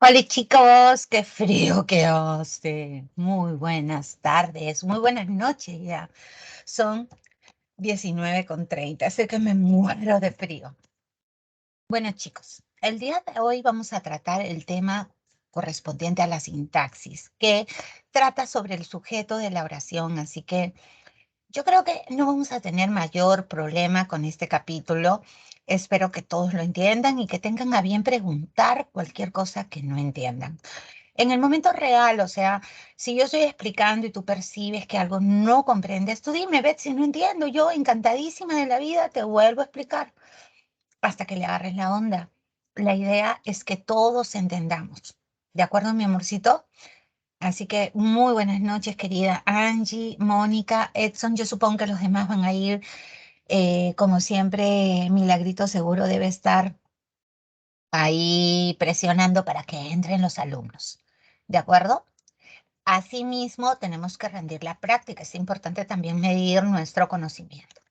Hola chicos, qué frío que hace. Muy buenas tardes, muy buenas noches ya. Son 19:30, así que me muero de frío. Bueno chicos, el día de hoy vamos a tratar el tema correspondiente a la sintaxis, que trata sobre el sujeto de la oración, así que yo creo que no vamos a tener mayor problema con este capítulo. Espero que todos lo entiendan y que tengan a bien preguntar cualquier cosa que no entiendan. En el momento real, o sea, si yo estoy explicando y tú percibes que algo no comprendes, tú dime, Betsy, no entiendo. Yo, encantadísima de la vida, te vuelvo a explicar hasta que le agarres la onda. La idea es que todos entendamos. ¿De acuerdo, mi amorcito? Así que muy buenas noches, querida Angie, Mónica, Edson. Yo supongo que los demás van a ir, como siempre, Milagrito seguro debe estar ahí presionando para que entren los alumnos. ¿De acuerdo? Asimismo, tenemos que rendir la práctica. Es importante también medir nuestro conocimiento.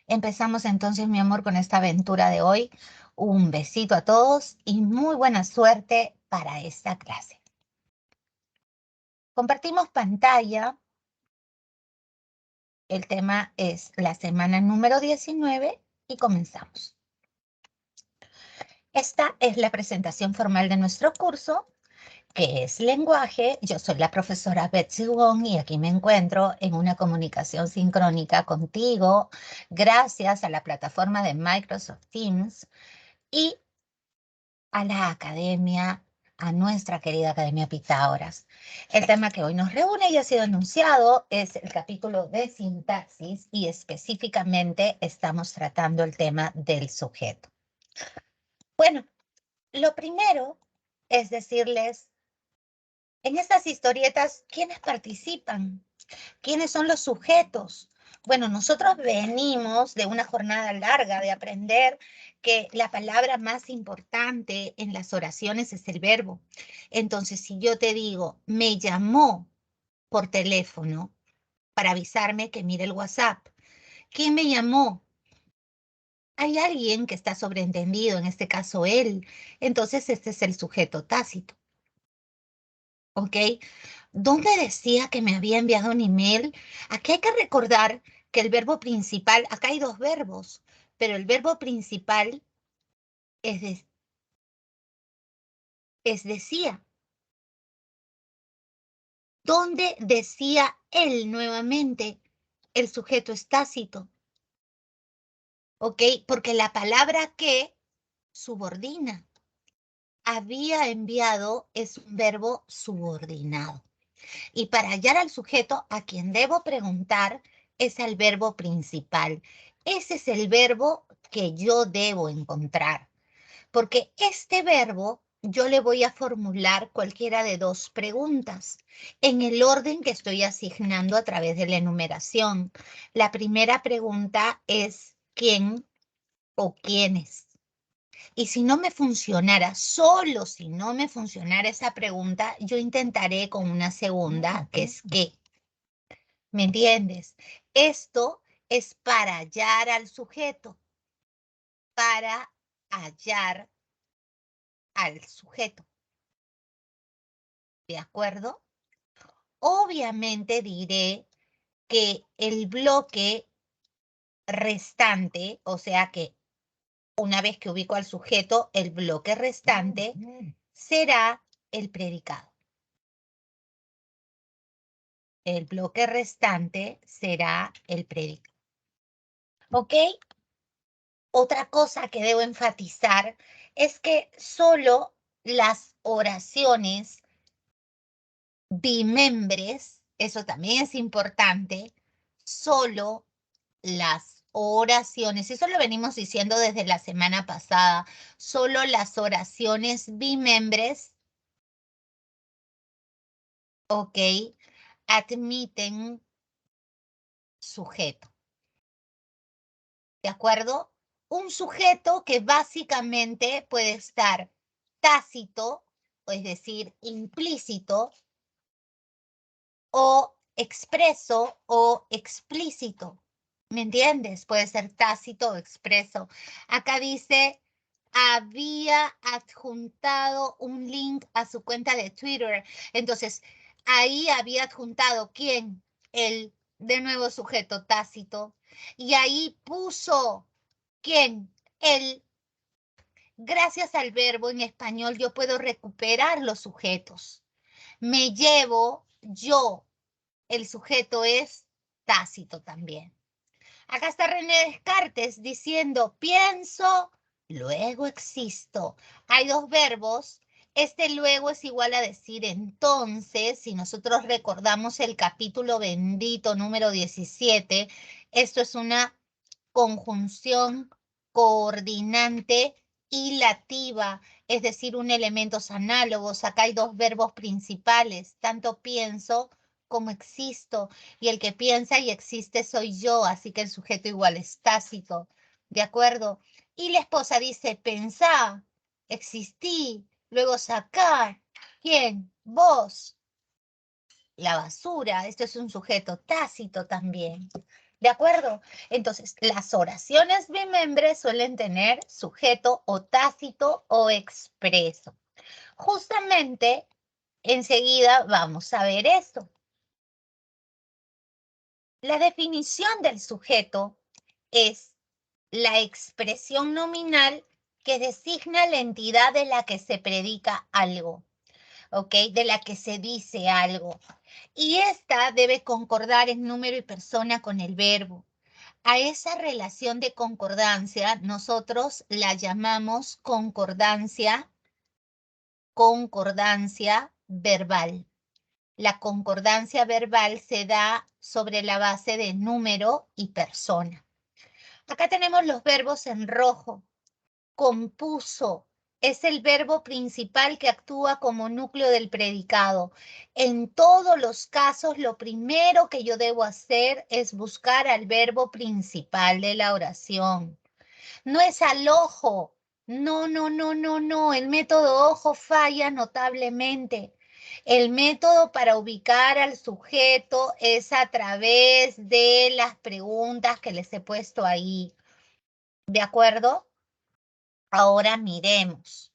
Empezamos entonces, mi amor, con esta aventura de hoy. Un besito a todos y muy buena suerte para esta clase. Compartimos pantalla. El tema es la semana número 19 y comenzamos. Esta es la presentación formal de nuestro curso, que es lenguaje. Yo soy la profesora Betsy Wong y aquí me encuentro en una comunicación sincrónica contigo gracias a la plataforma de Microsoft Teams y a la academia, a nuestra querida Academia Pitágoras. El tema que hoy nos reúne y ha sido anunciado es el capítulo de sintaxis y específicamente estamos tratando el tema del sujeto. Bueno, lo primero es decirles, en estas historietas, ¿quiénes participan? ¿Quiénes son los sujetos? Bueno, nosotros venimos de una jornada larga de aprender que la palabra más importante en las oraciones es el verbo. Entonces, si yo te digo, me llamó por teléfono para avisarme que mire el WhatsApp, ¿quién me llamó? Hay alguien que está sobreentendido, en este caso él. Entonces, este es el sujeto tácito. ¿Ok? ¿Dónde decía que me había enviado un email? Aquí hay que recordar que el verbo principal, acá hay dos verbos, pero el verbo principal es decía. ¿Dónde decía él nuevamente? El sujeto es tácito. ¿Ok? Porque la palabra que subordina. Había enviado es un verbo subordinado. Y para hallar al sujeto, a quien debo preguntar es al verbo principal. Ese es el verbo que yo debo encontrar, porque este verbo yo le voy a formular cualquiera de dos preguntas, en el orden que estoy asignando a través de la enumeración. La primera pregunta es ¿quién o quiénes? Y si no me funcionara, solo si no me funcionara esa pregunta, yo intentaré con una segunda, que es ¿qué? ¿Me entiendes? Esto es para hallar al sujeto, para hallar al sujeto. ¿De acuerdo? Obviamente diré que el bloque restante, o sea que una vez que ubico al sujeto, el bloque restante será el predicado. El bloque restante será el predicado. ¿Ok? Otra cosa que debo enfatizar es que solo las oraciones bimembres, eso también es importante, solo las oraciones, eso lo venimos diciendo desde la semana pasada, solo las oraciones bimembres, ok, admiten sujeto. ¿De acuerdo? Un sujeto que básicamente puede estar tácito, es decir, implícito, o expreso o explícito. ¿Me entiendes? Puede ser tácito o expreso. Acá dice había adjuntado un link a su cuenta de Twitter. Entonces, ahí había adjuntado ¿quién? El, de nuevo, sujeto tácito. Y ahí puso ¿quién? El. Gracias al verbo en español yo puedo recuperar los sujetos. Me llevo yo. El sujeto es tácito también. Acá está René Descartes diciendo, pienso, luego existo. Hay dos verbos. Este luego es igual a decir entonces. Si nosotros recordamos el capítulo bendito número 17, esto es una conjunción coordinante hilativa, es decir, un elementos análogos. Acá hay dos verbos principales, tanto pienso como existo, y el que piensa y existe soy yo, así que el sujeto igual es tácito, ¿de acuerdo? Y la esposa dice, pensá, existí, luego sacar, ¿quién? Vos. La basura, esto es un sujeto tácito también. ¿De acuerdo? Entonces, las oraciones bimembres suelen tener sujeto o tácito o expreso. Justamente, enseguida vamos a ver esto. La definición del sujeto es la expresión nominal que designa la entidad de la que se predica algo, ¿ok? De la que se dice algo. Y esta debe concordar en número y persona con el verbo. A esa relación de concordancia nosotros la llamamos concordancia verbal. La concordancia verbal se da sobre la base de número y persona. Acá tenemos los verbos en rojo. Compuso es el verbo principal que actúa como núcleo del predicado. En todos los casos, lo primero que yo debo hacer es buscar al verbo principal de la oración. No es al ojo. No, no, no, no, no. El método ojo falla notablemente. El método para ubicar al sujeto es a través de las preguntas que les he puesto ahí. ¿De acuerdo? Ahora miremos.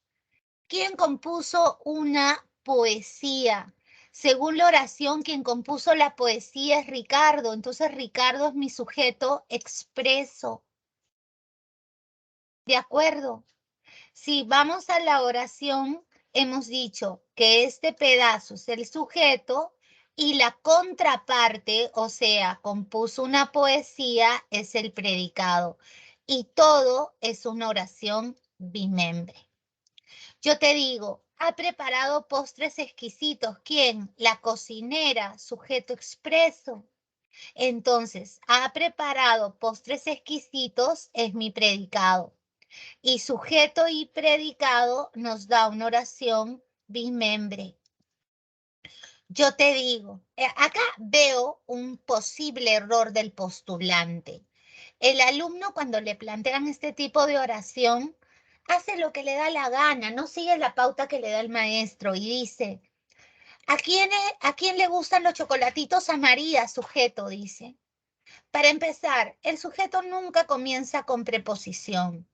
¿Quién compuso una poesía? Según la oración, quien compuso la poesía es Ricardo. Entonces, Ricardo es mi sujeto expreso. ¿De acuerdo? Si vamos a la oración, hemos dicho que este pedazo es el sujeto y la contraparte, o sea, compuso una poesía, es el predicado. Y todo es una oración bimembre. Yo te digo, ha preparado postres exquisitos. ¿Quién? La cocinera, sujeto expreso. Entonces, ha preparado postres exquisitos es mi predicado. Y sujeto y predicado nos da una oración bimembre. Yo te digo, acá veo un posible error del postulante. El alumno cuando le plantean este tipo de oración, hace lo que le da la gana, no sigue la pauta que le da el maestro y dice, ¿a quién le gustan los chocolatitos? A María, sujeto, dice. Para empezar, el sujeto nunca comienza con preposición,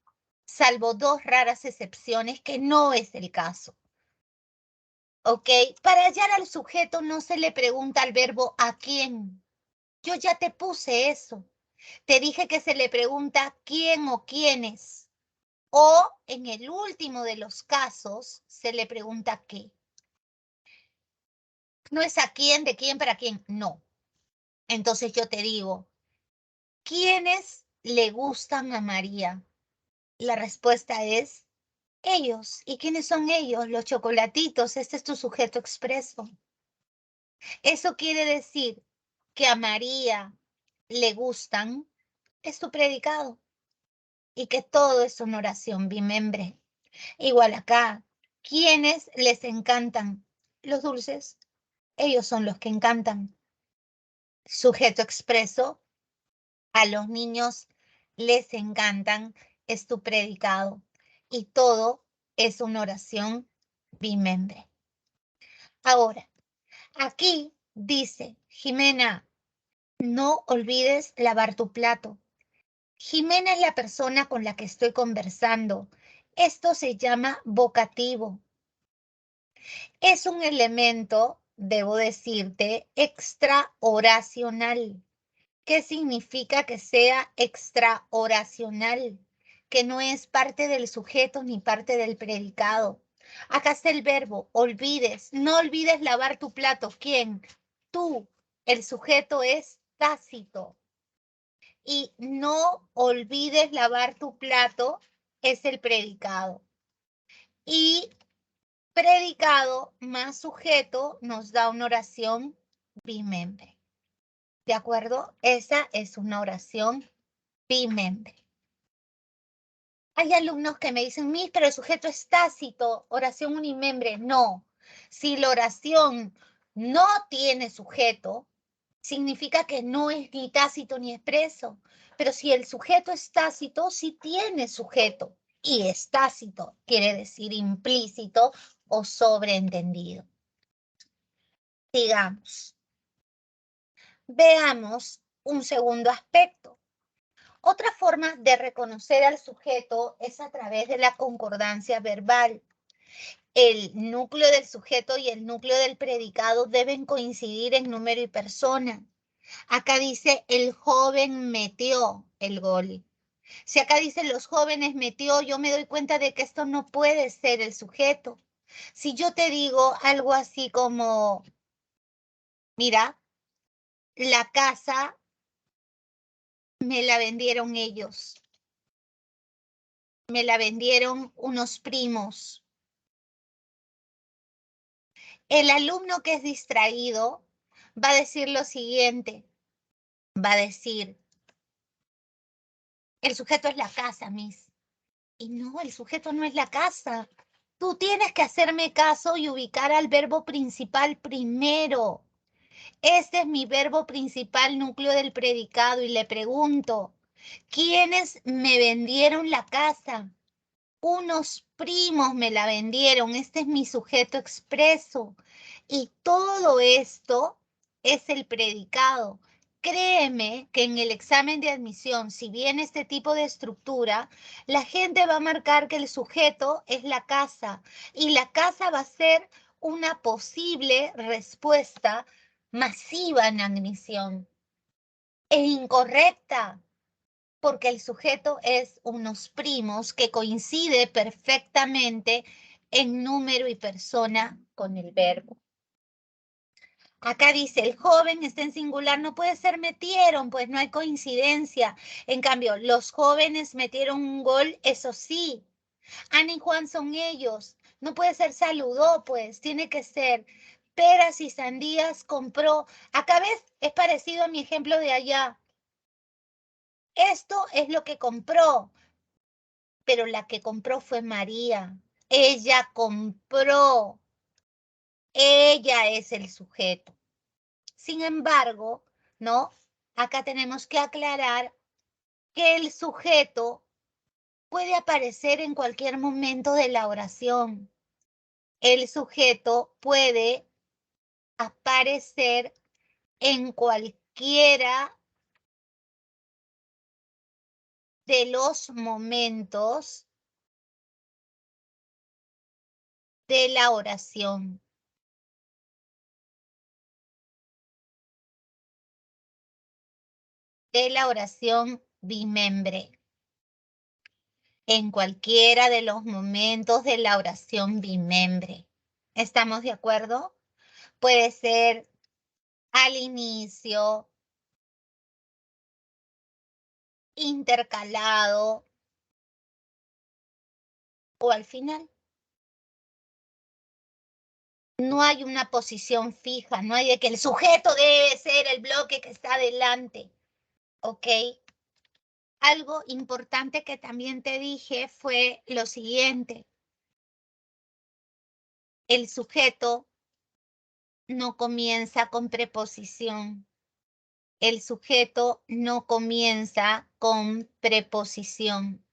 salvo dos raras excepciones que no es el caso. ¿Ok? Para hallar al sujeto no se le pregunta al verbo ¿a quién? Yo ya te puse eso. Te dije que se le pregunta quién o quiénes. O en el último de los casos se le pregunta qué. No es a quién, de quién, para quién, no. Entonces yo te digo, ¿quiénes le gustan a María? La respuesta es ellos. ¿Y quiénes son ellos? Los chocolatitos. Este es tu sujeto expreso. Eso quiere decir que a María le gustan, es tu predicado. Y que todo es una oración bimembre. Igual acá, ¿quiénes les encantan? Los dulces. Ellos son los que encantan. Sujeto expreso, a los niños les encantan, es tu predicado. Y todo es una oración bimembre. Ahora, aquí dice, Jimena, no olvides lavar tu plato. Jimena es la persona con la que estoy conversando Esto se llama vocativo. Es un elemento, debo decirte, extraoracional. ¿Qué significa que sea extraoracional? Que no es parte del sujeto ni parte del predicado. Acá está el verbo, olvides. No olvides lavar tu plato. ¿Quién? Tú. El sujeto es tácito. Y no olvides lavar tu plato es el predicado. Y predicado más sujeto nos da una oración bimembre. ¿De acuerdo? Esa es una oración bimembre. Hay alumnos que me dicen, Miss, pero el sujeto es tácito, oración unimembre. No. Si la oración no tiene sujeto, significa que no es ni tácito ni expreso. Pero si el sujeto es tácito, sí tiene sujeto. Y es tácito, quiere decir implícito o sobreentendido. Digamos, veamos un segundo aspecto. Otra forma de reconocer al sujeto es a través de la concordancia verbal. El núcleo del sujeto y el núcleo del predicado deben coincidir en número y persona. Acá dice, el joven metió el gol. Si acá dice, los jóvenes metió, yo me doy cuenta de que esto no puede ser el sujeto. Si yo te digo algo así como, mira, la casa me la vendieron ellos. Me la vendieron unos primos. El alumno que es distraído va a decir lo siguiente. Va a decir, el sujeto es la casa, Miss. Y no, el sujeto no es la casa. Tú tienes que hacerme caso y ubicar al verbo principal primero. Este es mi verbo principal, núcleo del predicado, y le pregunto, ¿quiénes me vendieron la casa? Unos primos me la vendieron, este es mi sujeto expreso. Y todo esto es el predicado. Créeme que en el examen de admisión, si viene este tipo de estructura, la gente va a marcar que el sujeto es la casa y la casa va a ser una posible respuesta masiva en admisión. Es incorrecta porque el sujeto es unos primos que coincide perfectamente en número y persona con el verbo. Acá dice, el joven está en singular, no puede ser metieron, pues no hay coincidencia. En cambio, los jóvenes metieron un gol, eso sí. Ana y Juan son ellos. No puede ser saludó, pues, tiene que ser peras y sandías compró. Acá ves, es parecido a mi ejemplo de allá. Esto es lo que compró, pero la que compró fue María. Ella compró. Ella es el sujeto. Sin embargo, ¿no? Acá tenemos que aclarar que el sujeto puede aparecer en cualquier momento de la oración. El sujeto puede aparecer en cualquiera de los momentos de la oración. De la oración bimembre. En cualquiera de los momentos de la oración bimembre. ¿Estamos de acuerdo? Puede ser al inicio, intercalado o al final. No hay una posición fija, no hay de que el sujeto debe ser el bloque que está adelante. ¿Ok? Algo importante que también te dije fue lo siguiente. El sujeto no comienza con preposición. El sujeto no comienza con preposición.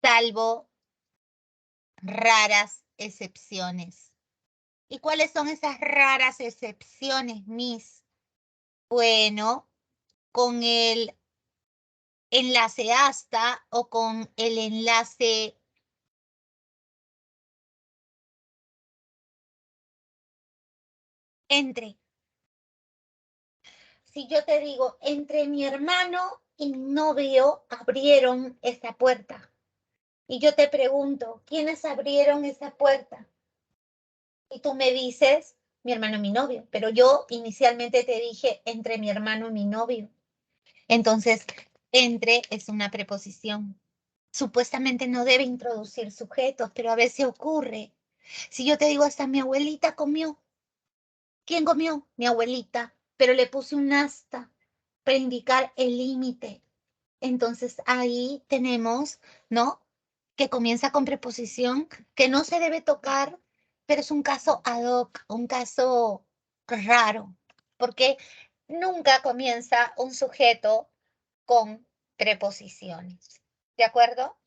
Salvo raras excepciones. ¿Y cuáles son esas raras excepciones, Miss? Bueno, con el enlace hasta o con el enlace entre. Si yo te digo, entre mi hermano y mi novio abrieron esa puerta. Y yo te pregunto, ¿quiénes abrieron esa puerta? Y tú me dices, mi hermano y mi novio. Pero yo inicialmente te dije, entre mi hermano y mi novio. Entonces, entre es una preposición. Supuestamente no debe introducir sujetos, pero a veces ocurre. Si yo te digo, hasta mi abuelita comió. ¿Quién comió? Mi abuelita. Pero le puse un hasta para indicar el límite. Entonces ahí tenemos, ¿no? Que comienza con preposición, que no se debe tocar, pero es un caso ad hoc, un caso raro, porque nunca comienza un sujeto con preposiciones. ¿De acuerdo?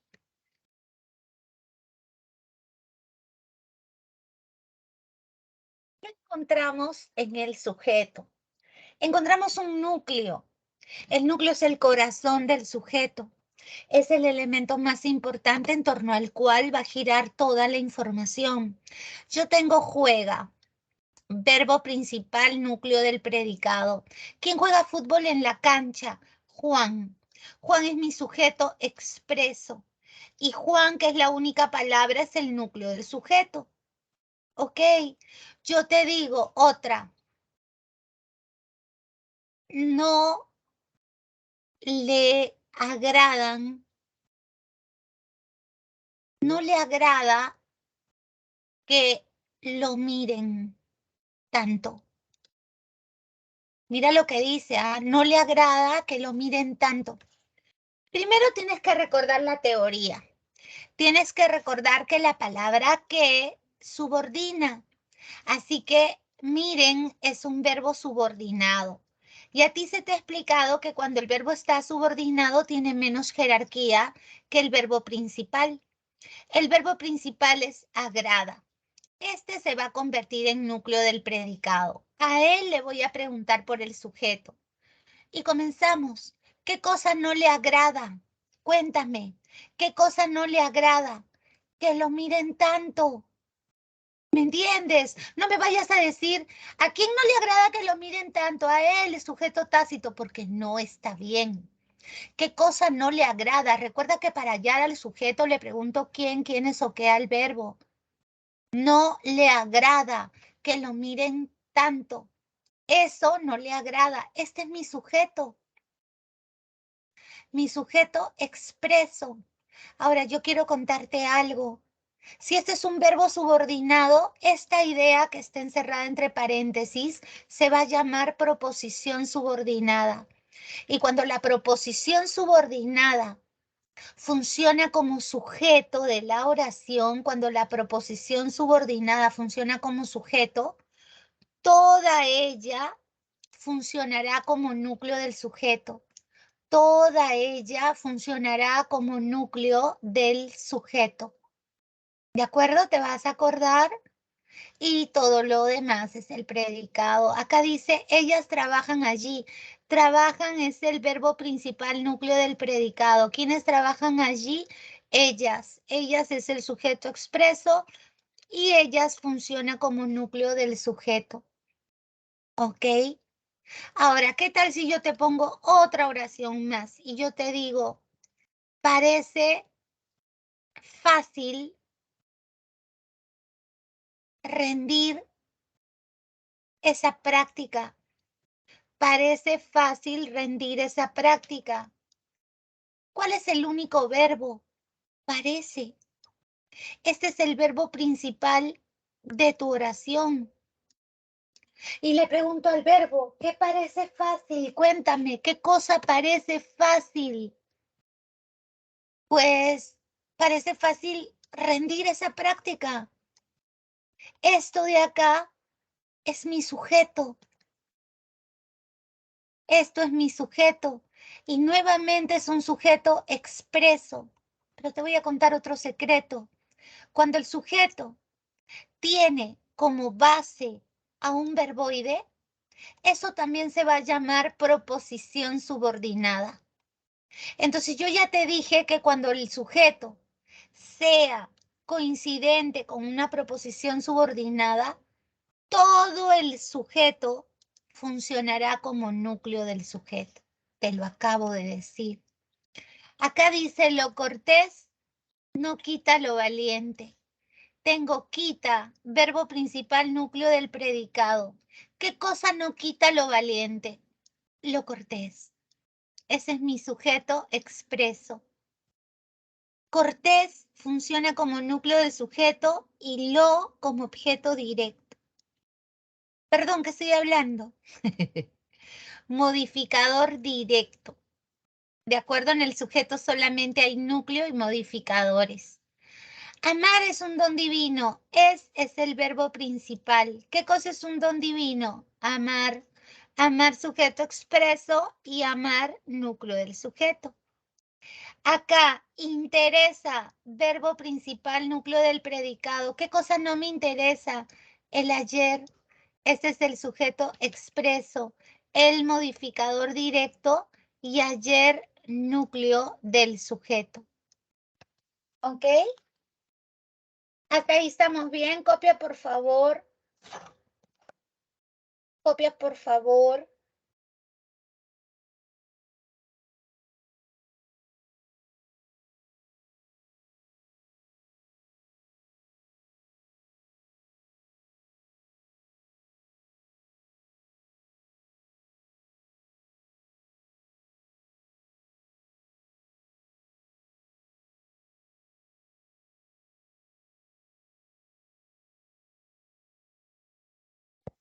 ¿Qué encontramos en el sujeto? Encontramos un núcleo. El núcleo es el corazón del sujeto. Es el elemento más importante en torno al cual va a girar toda la información. Yo tengo juega, verbo principal, núcleo del predicado. ¿Quién juega fútbol en la cancha? Juan. Juan es mi sujeto expreso. Y Juan, que es la única palabra, es el núcleo del sujeto. ¿Ok? Yo te digo otra. No le agradan, no le agrada que lo miren tanto. Mira lo que dice, ¿ah? No le agrada que lo miren tanto. Primero tienes que recordar la teoría. Tienes que recordar que la palabra que subordina. Así que miren es un verbo subordinado. Y a ti se te ha explicado que cuando el verbo está subordinado tiene menos jerarquía que el verbo principal. El verbo principal es agrada. Este se va a convertir en núcleo del predicado. A él le voy a preguntar por el sujeto. Y comenzamos. ¿Qué cosa no le agrada? Cuéntame. ¿Qué cosa no le agrada? Que lo miren tanto. ¿Me entiendes? No me vayas a decir, ¿a quién no le agrada que lo miren tanto? A él, el sujeto tácito, porque no está bien. ¿Qué cosa no le agrada? Recuerda que para hallar al sujeto le pregunto quién, quiénes o qué al verbo. No le agrada que lo miren tanto. Eso no le agrada. Este es mi sujeto expreso. Ahora yo quiero contarte algo. Si este es un verbo subordinado, esta idea que está encerrada entre paréntesis se va a llamar proposición subordinada. Y cuando la proposición subordinada funciona como sujeto de la oración, cuando la proposición subordinada funciona como sujeto, toda ella funcionará como núcleo del sujeto. Toda ella funcionará como núcleo del sujeto. ¿De acuerdo? ¿Te vas a acordar? Y todo lo demás es el predicado. Acá dice, ellas trabajan allí. Trabajan es el verbo principal, núcleo del predicado. ¿Quiénes trabajan allí? Ellas. Ellas es el sujeto expreso y ellas funciona como núcleo del sujeto. ¿Ok? Ahora, ¿qué tal si yo te pongo otra oración más y yo te digo, parece fácil rendir esa práctica? Parece fácil rendir esa práctica. ¿Cuál es el único verbo? Parece. Este es el verbo principal de tu oración. Y le pregunto al verbo, ¿qué parece fácil? Cuéntame, ¿qué cosa parece fácil? Pues parece fácil rendir esa práctica. Esto de acá es mi sujeto. Esto es mi sujeto. Y nuevamente es un sujeto expreso. Pero te voy a contar otro secreto. Cuando el sujeto tiene como base a un verboide, eso también se va a llamar proposición subordinada. Entonces yo ya te dije que cuando el sujeto sea coincidente con una proposición subordinada, todo el sujeto funcionará como núcleo del sujeto. Te lo acabo de decir. Acá dice lo cortés no quita lo valiente. Tengo quita, verbo principal, núcleo del predicado. ¿Qué cosa no quita lo valiente? Lo cortés. Ese es mi sujeto expreso. Cortés funciona como núcleo del sujeto y lo como objeto directo. Perdón, ¿qué estoy hablando? Modificador directo. De acuerdo, en el sujeto solamente hay núcleo y modificadores. Amar es un don divino. Es el verbo principal. ¿Qué cosa es un don divino? Amar. Amar sujeto expreso y amar núcleo del sujeto. Acá, interesa, verbo principal, núcleo del predicado. ¿Qué cosa no me interesa? El ayer. Este es el sujeto expreso. El modificador directo y ayer, núcleo del sujeto. ¿Ok? Hasta ahí estamos bien. Copia, por favor. Copia, por favor.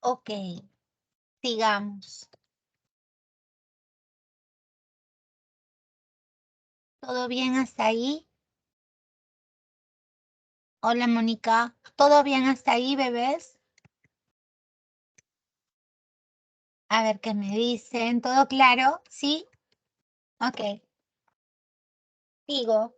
Ok, sigamos. ¿Todo bien hasta ahí? Hola, Mónica. ¿Todo bien hasta ahí, bebés? A ver qué me dicen. ¿Todo claro? ¿Sí? Ok, sigo.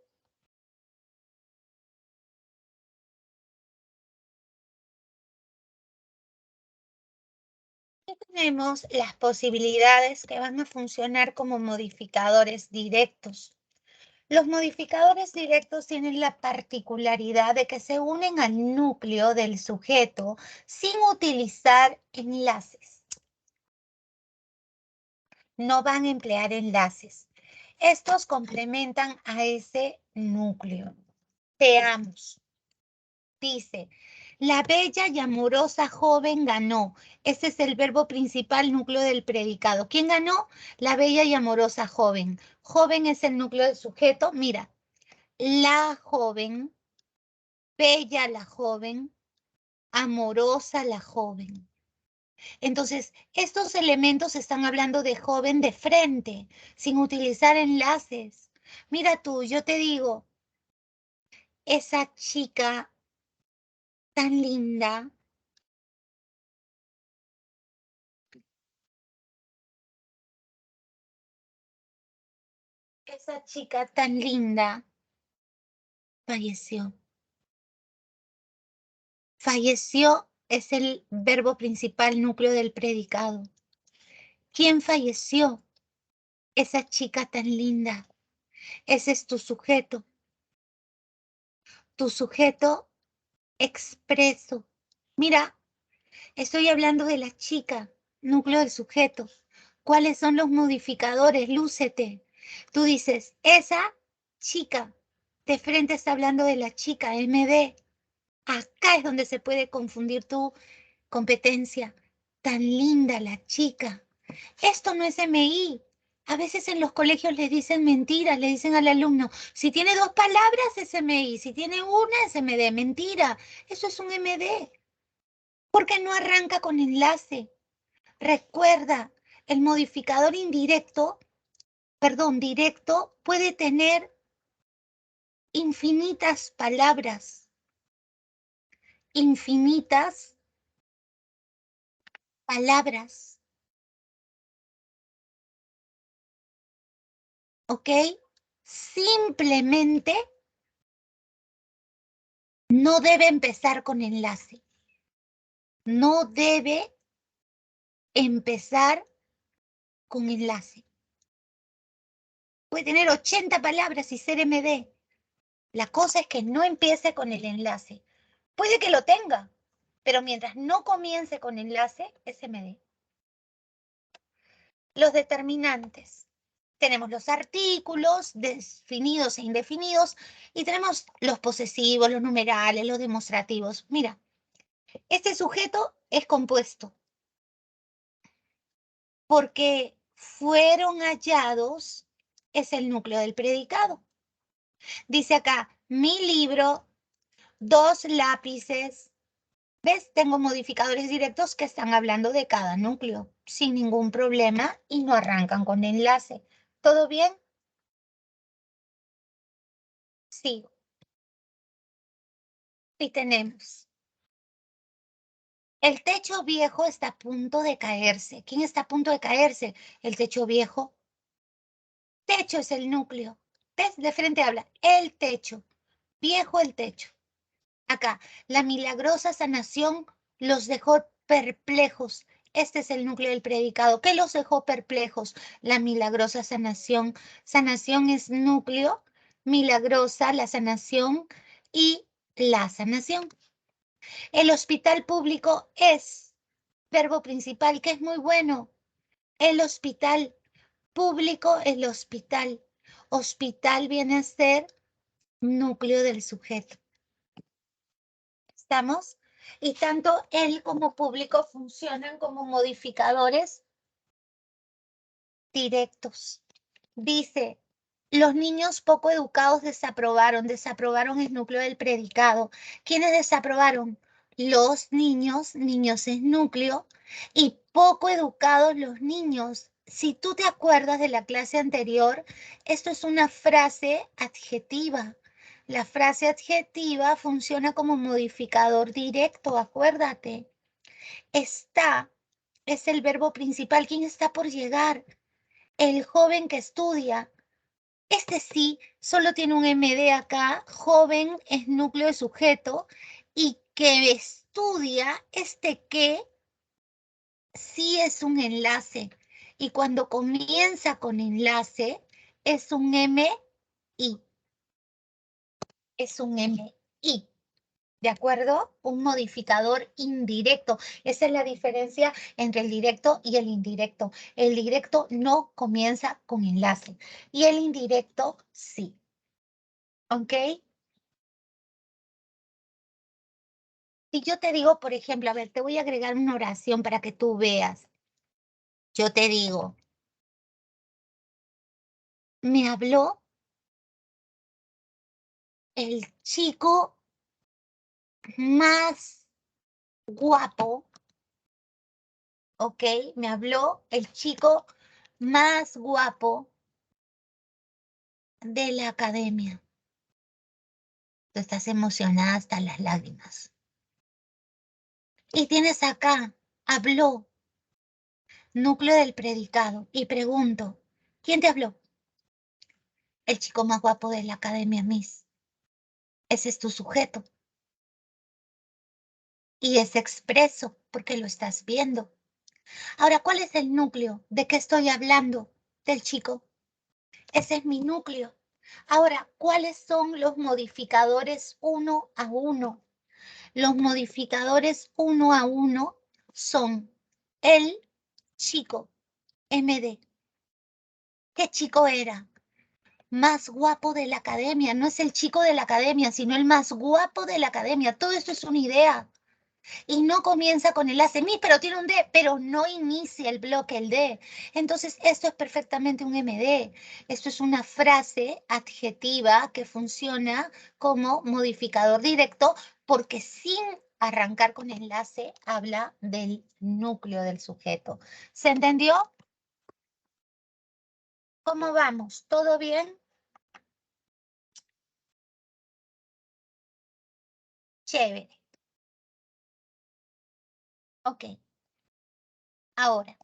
Tenemos las posibilidades que van a funcionar como modificadores directos. Los modificadores directos tienen la particularidad de que se unen al núcleo del sujeto sin utilizar enlaces. No van a emplear enlaces. Estos complementan a ese núcleo. Veamos. Dice, la bella y amorosa joven ganó. Ese es el verbo principal, núcleo del predicado. ¿Quién ganó? La bella y amorosa joven. Joven es el núcleo del sujeto. Mira, la joven, bella la joven, amorosa la joven. Entonces, estos elementos están hablando de joven de frente, sin utilizar enlaces. Mira tú, yo te digo, esa chica tan linda, esa chica tan linda falleció. Falleció es el verbo principal, núcleo del predicado. ¿Quién falleció? Esa chica tan linda. Ese es tu sujeto expreso. Mira, estoy hablando de la chica, núcleo del sujeto. ¿Cuáles son los modificadores? Lúcete. Tú dices, esa chica, de frente está hablando de la chica, MD. Acá es donde se puede confundir tu competencia. Tan linda la chica. Esto no es MI. A veces en los colegios les dicen mentiras, le dicen al alumno, si tiene dos palabras es MI, si tiene una es MD. Mentira, eso es un MD. Porque no arranca con enlace. Recuerda, el modificador indirecto, perdón, directo, puede tener infinitas palabras. Infinitas palabras. ¿Ok? Simplemente no debe empezar con enlace. No debe empezar con enlace. Puede tener 80 palabras y ser MD. La cosa es que no empiece con el enlace. Puede que lo tenga, pero mientras no comience con enlace, es MD. Los determinantes. Tenemos los artículos definidos e indefinidos y tenemos los posesivos, los numerales, los demostrativos. Mira, este sujeto es compuesto porque fueron hallados, es el núcleo del predicado. Dice acá, mi libro, 2 lápices. ¿Ves? Tengo modificadores directos que están hablando de cada núcleo sin ningún problema y no arrancan con enlace. ¿Todo bien? Sigo. Y tenemos. El techo viejo está a punto de caerse. ¿Quién está a punto de caerse? El techo viejo. Techo es el núcleo. ¿Ves? De frente habla. El techo. Viejo el techo. Acá, la milagrosa sanación los dejó perplejos. Este es el núcleo del predicado. ¿Qué los dejó perplejos? La milagrosa sanación. Sanación es núcleo, milagrosa, la sanación y la sanación. El hospital público es verbo principal, que es muy bueno. El hospital público, el hospital. Hospital viene a ser núcleo del sujeto. ¿Estamos? Y tanto él como público funcionan como modificadores directos. Dice, los niños poco educados desaprobaron. Desaprobaron el núcleo del predicado. ¿Quiénes desaprobaron? Los niños, niños es núcleo, y poco educados los niños. Si tú te acuerdas de la clase anterior, esto es una frase adjetiva. La frase adjetiva funciona como modificador directo, acuérdate. Está es el verbo principal. ¿Quién está por llegar? El joven que estudia. Este sí, solo tiene un MD acá. Joven es núcleo de sujeto. Y que estudia, este que sí es un enlace. Y cuando comienza con enlace, es un MI. Es un MI. ¿De acuerdo? Un modificador indirecto. Esa es la diferencia entre el directo y el indirecto. El directo no comienza con enlace y el indirecto sí. ¿Ok? Si yo te digo, por ejemplo, a ver, te voy a agregar una oración para que tú veas. Yo te digo, me habló el chico más guapo, ¿ok? Me habló el chico más guapo de la academia. Tú estás emocionada hasta las lágrimas. Y tienes acá, habló, núcleo del predicado. Y pregunto, ¿quién te habló? El chico más guapo de la academia, Miss. Ese es tu sujeto. Y es expreso porque lo estás viendo. Ahora, ¿cuál es el núcleo? ¿De qué estoy hablando? Del chico. Ese es mi núcleo. Ahora, ¿cuáles son los modificadores uno a uno? Los modificadores uno a uno son el chico, MD. ¿Qué chico era? Más guapo de la academia. No es el chico de la academia, sino el más guapo de la academia. Todo esto es una idea. Y no comienza con el ACMI, pero tiene un D, pero no inicia el bloque el D. Entonces, esto es perfectamente un MD. Esto es una frase adjetiva que funciona como modificador directo porque sin arrancar con enlace habla del núcleo del sujeto. ¿Se entendió? ¿Cómo vamos? ¿Todo bien? Chévere. Ok. Ahora,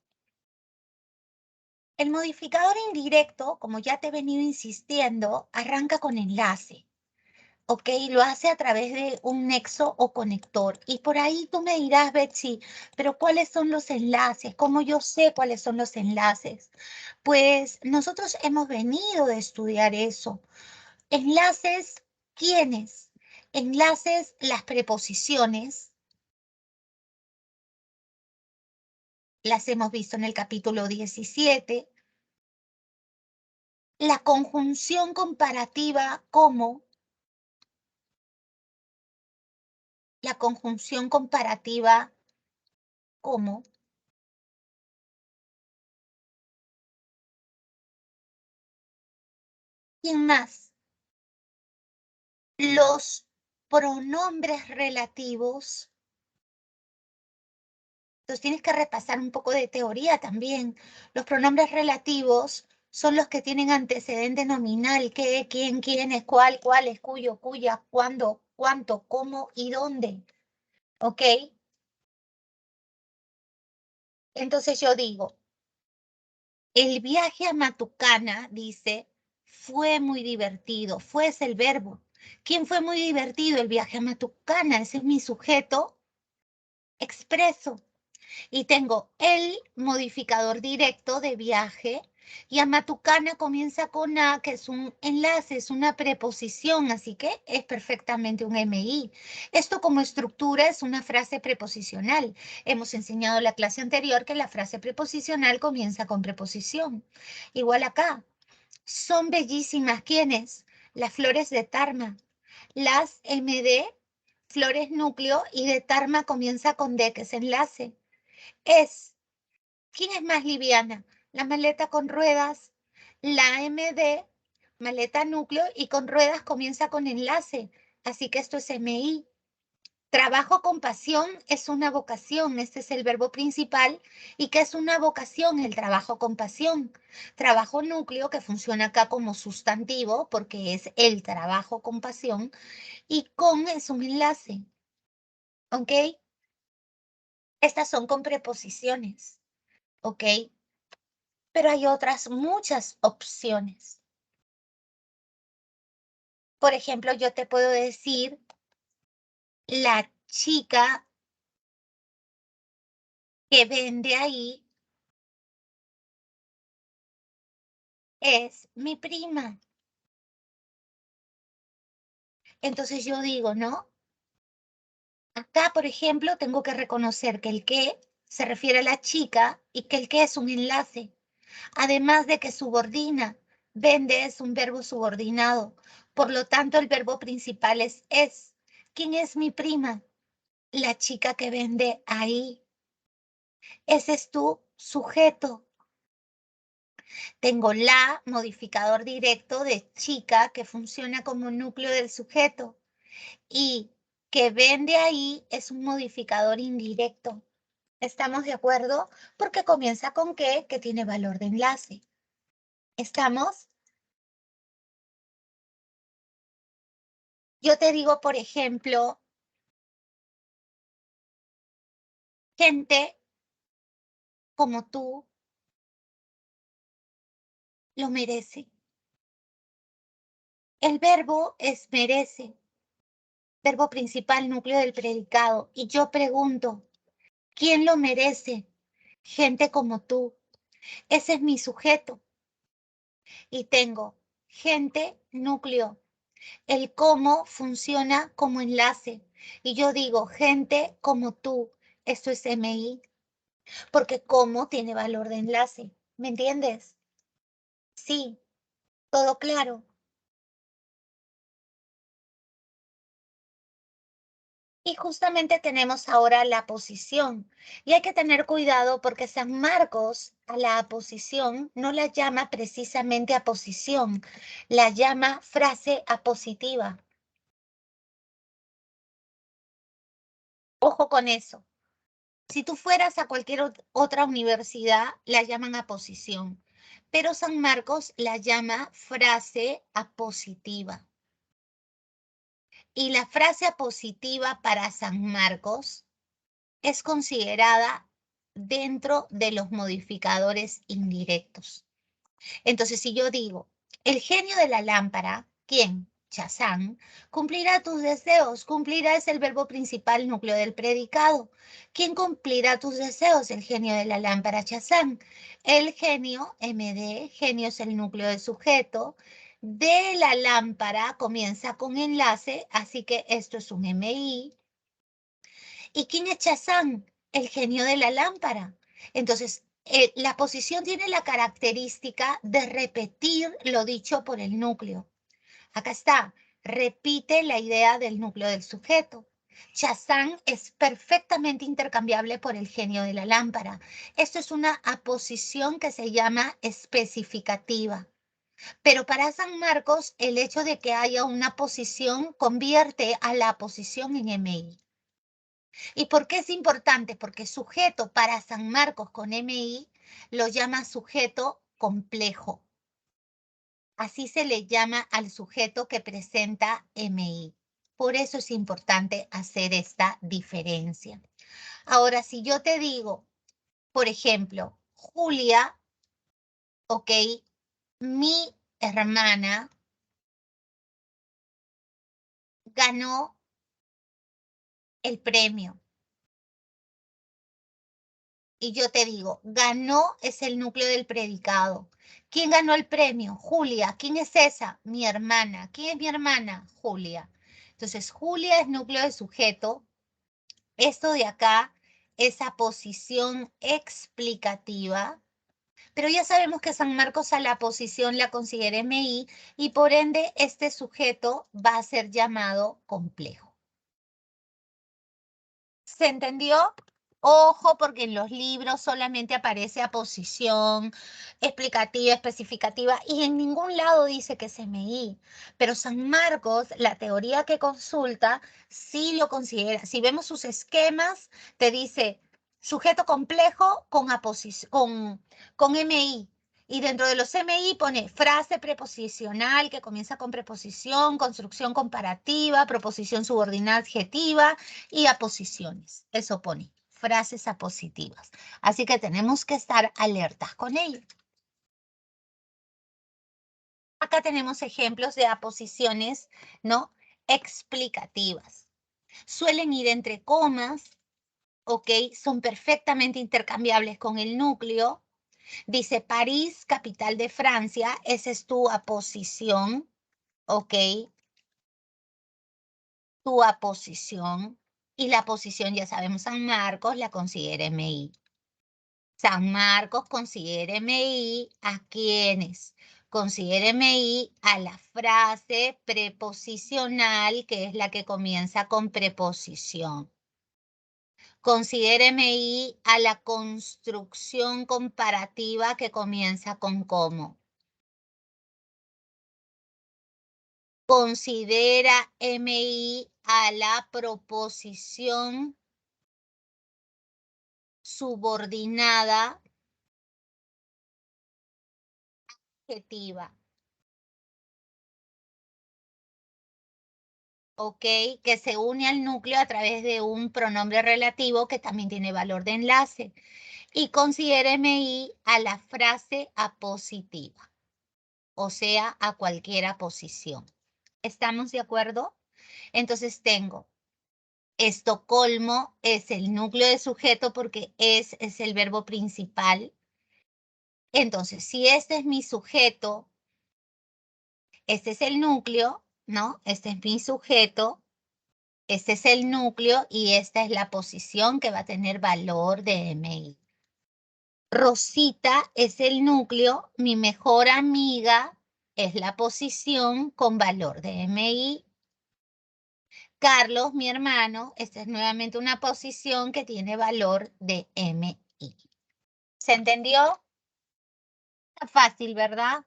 el modificador indirecto, como ya te he venido insistiendo, arranca con enlace. ¿ok? Lo hace a través de un nexo o conector. Y por ahí tú me dirás, Betsy, pero ¿cuáles son los enlaces? ¿Cómo yo sé cuáles son los enlaces? Pues nosotros hemos venido de estudiar eso. Enlaces, ¿quiénes? Enlaces, las preposiciones, las hemos visto en el capítulo 17. La conjunción comparativa como, la conjunción comparativa como, ¿quién más? Los pronombres relativos. Entonces tienes que repasar un poco de teoría también. Los pronombres relativos son los que tienen antecedente nominal, qué, quién, quiénes, cuál, cuáles, cuyo, cuya, cuándo, cuánto, cómo y dónde. ¿Ok? Entonces yo digo, el viaje a Matucana, dice, fue muy divertido. Fue es el verbo. ¿Quién fue muy divertido? El viaje a Matucana. Ese es mi sujeto expreso. Y tengo el modificador directo de viaje. Y a Matucana comienza con A, que es un enlace, es una preposición, así que es perfectamente un MI. Esto como estructura es una frase preposicional. Hemos enseñado en la clase anterior que la frase preposicional comienza con preposición. Igual acá. Son bellísimas. ¿Quiénes? Las flores de Tarma. Las MD, flores núcleo, y de Tarma comienza con D, que es enlace. ¿Quién es más liviana? La maleta con ruedas, la MD, maleta núcleo, y con ruedas comienza con enlace. Así que esto es MI. Trabajo con pasión es una vocación. Este es el verbo principal. ¿Y qué es una vocación? El trabajo con pasión. Trabajo núcleo, que funciona acá como sustantivo porque es el trabajo con pasión. Y con es un enlace. ¿Ok? Estas son con preposiciones. ¿Ok? Pero hay otras muchas opciones. Por ejemplo, yo te puedo decir, la chica que vende ahí es mi prima. Entonces yo digo, ¿no? Acá, por ejemplo, tengo que reconocer que el que se refiere a la chica y que el que es un enlace. Además de que subordina. Vende es un verbo subordinado. Por lo tanto, el verbo principal es es. ¿Quién es mi prima? La chica que vende ahí. Ese es tu sujeto. Tengo la, modificador directo de chica, que funciona como núcleo del sujeto. Y que vende ahí es un modificador indirecto. ¿Estamos de acuerdo? Porque comienza con que tiene valor de enlace. ¿Estamos? Yo te digo, por ejemplo, gente como tú lo merece. El verbo es merece, verbo principal, núcleo del predicado. Y yo pregunto, ¿quién lo merece? Gente como tú. Ese es mi sujeto. Y tengo gente, núcleo. El cómo funciona como enlace. Y yo digo, gente como tú. Esto es MI. Porque cómo tiene valor de enlace. ¿Me entiendes? Sí, todo claro. Y justamente tenemos ahora la posición. Y hay que tener cuidado porque San Marcos a la aposición no la llama precisamente aposición, la llama frase apositiva. Ojo con eso. Si tú fueras a cualquier otra universidad, la llaman aposición. Pero San Marcos la llama frase apositiva. Y la frase apositiva para San Marcos es considerada dentro de los modificadores indirectos. Entonces, si yo digo, el genio de la lámpara, ¿quién? Chazán, cumplirá tus deseos. Cumplirá es el verbo principal, núcleo del predicado. ¿Quién cumplirá tus deseos? El genio de la lámpara Chazán. El genio, MD, genio es el núcleo del sujeto. De la lámpara comienza con enlace, así que esto es un MI. ¿Y quién es Chazán? El genio de la lámpara. Entonces, la posición tiene la característica de repetir lo dicho por el núcleo. Acá está, repite la idea del núcleo del sujeto. Chazán es perfectamente intercambiable por el genio de la lámpara. Esto es una aposición que se llama especificativa. Pero para San Marcos, el hecho de que haya una posición convierte a la aposición en MI. ¿Y por qué es importante? Porque sujeto para San Marcos con MI lo llama sujeto complejo. Así se le llama al sujeto que presenta MI. Por eso es importante hacer esta diferencia. Ahora, si yo te digo, por ejemplo, Julia, ok, mi hermana ganó el premio. Y yo te digo, ganó es el núcleo del predicado. ¿Quién ganó el premio? Julia. ¿Quién es esa? Mi hermana. ¿Quién es mi hermana? Julia. Entonces, Julia es núcleo de sujeto. Esto de acá es aposición explicativa. Pero ya sabemos que San Marcos a la posición la considera MI y por ende este sujeto va a ser llamado complejo. ¿Se entendió? Ojo, porque en los libros solamente aparece aposición explicativa, especificativa, y en ningún lado dice que es MI. Pero San Marcos, la teoría que consulta, sí lo considera. Si vemos sus esquemas, te dice sujeto complejo con MI. Y dentro de los MI pone frase preposicional que comienza con preposición, construcción comparativa, proposición subordinada adjetiva y aposiciones. Eso pone, frases apositivas. Así que tenemos que estar alertas con ello. Acá tenemos ejemplos de aposiciones, ¿no? Explicativas. Suelen ir entre comas, ¿ok? Son perfectamente intercambiables con el núcleo. Dice París, capital de Francia, esa es tu aposición, ¿ok? Tu aposición. Y la posición, ya sabemos, San Marcos la considera MI. San Marcos considera MI a quienes. Considera MI a la frase preposicional, que es la que comienza con preposición. Considera MI a la construcción comparativa que comienza con cómo. Considera MI a la proposición subordinada adjetiva, ¿ok? Que se une al núcleo a través de un pronombre relativo que también tiene valor de enlace. Y considera MI a la frase apositiva, o sea, a cualquier aposición. ¿Estamos de acuerdo? Entonces tengo Estocolmo es el núcleo de sujeto porque es el verbo principal. Entonces, si este es mi sujeto, este es el núcleo, ¿no? Este es mi sujeto, este es el núcleo y esta es la posición que va a tener valor de MI. Rosita es el núcleo, mi mejor amiga es la posición con valor de MI. Carlos, mi hermano, esta es nuevamente una posición que tiene valor de MI. ¿Se entendió? Está fácil, ¿verdad?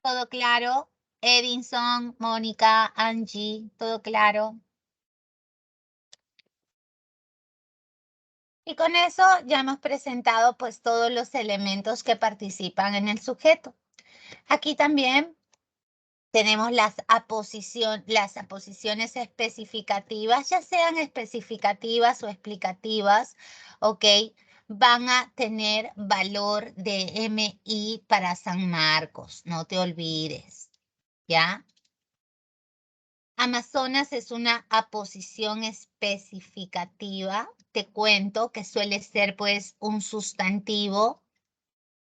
¿Todo claro? Edinson, Mónica, Angie, ¿todo claro? Y con eso ya hemos presentado pues todos los elementos que participan en el sujeto. Aquí también tenemos las aposiciones especificativas, ya sean especificativas o explicativas, ¿ok? van a tener valor de MI para San Marcos, no te olvides, ¿ya? Amazonas es una aposición especificativa. Te cuento que suele ser pues un sustantivo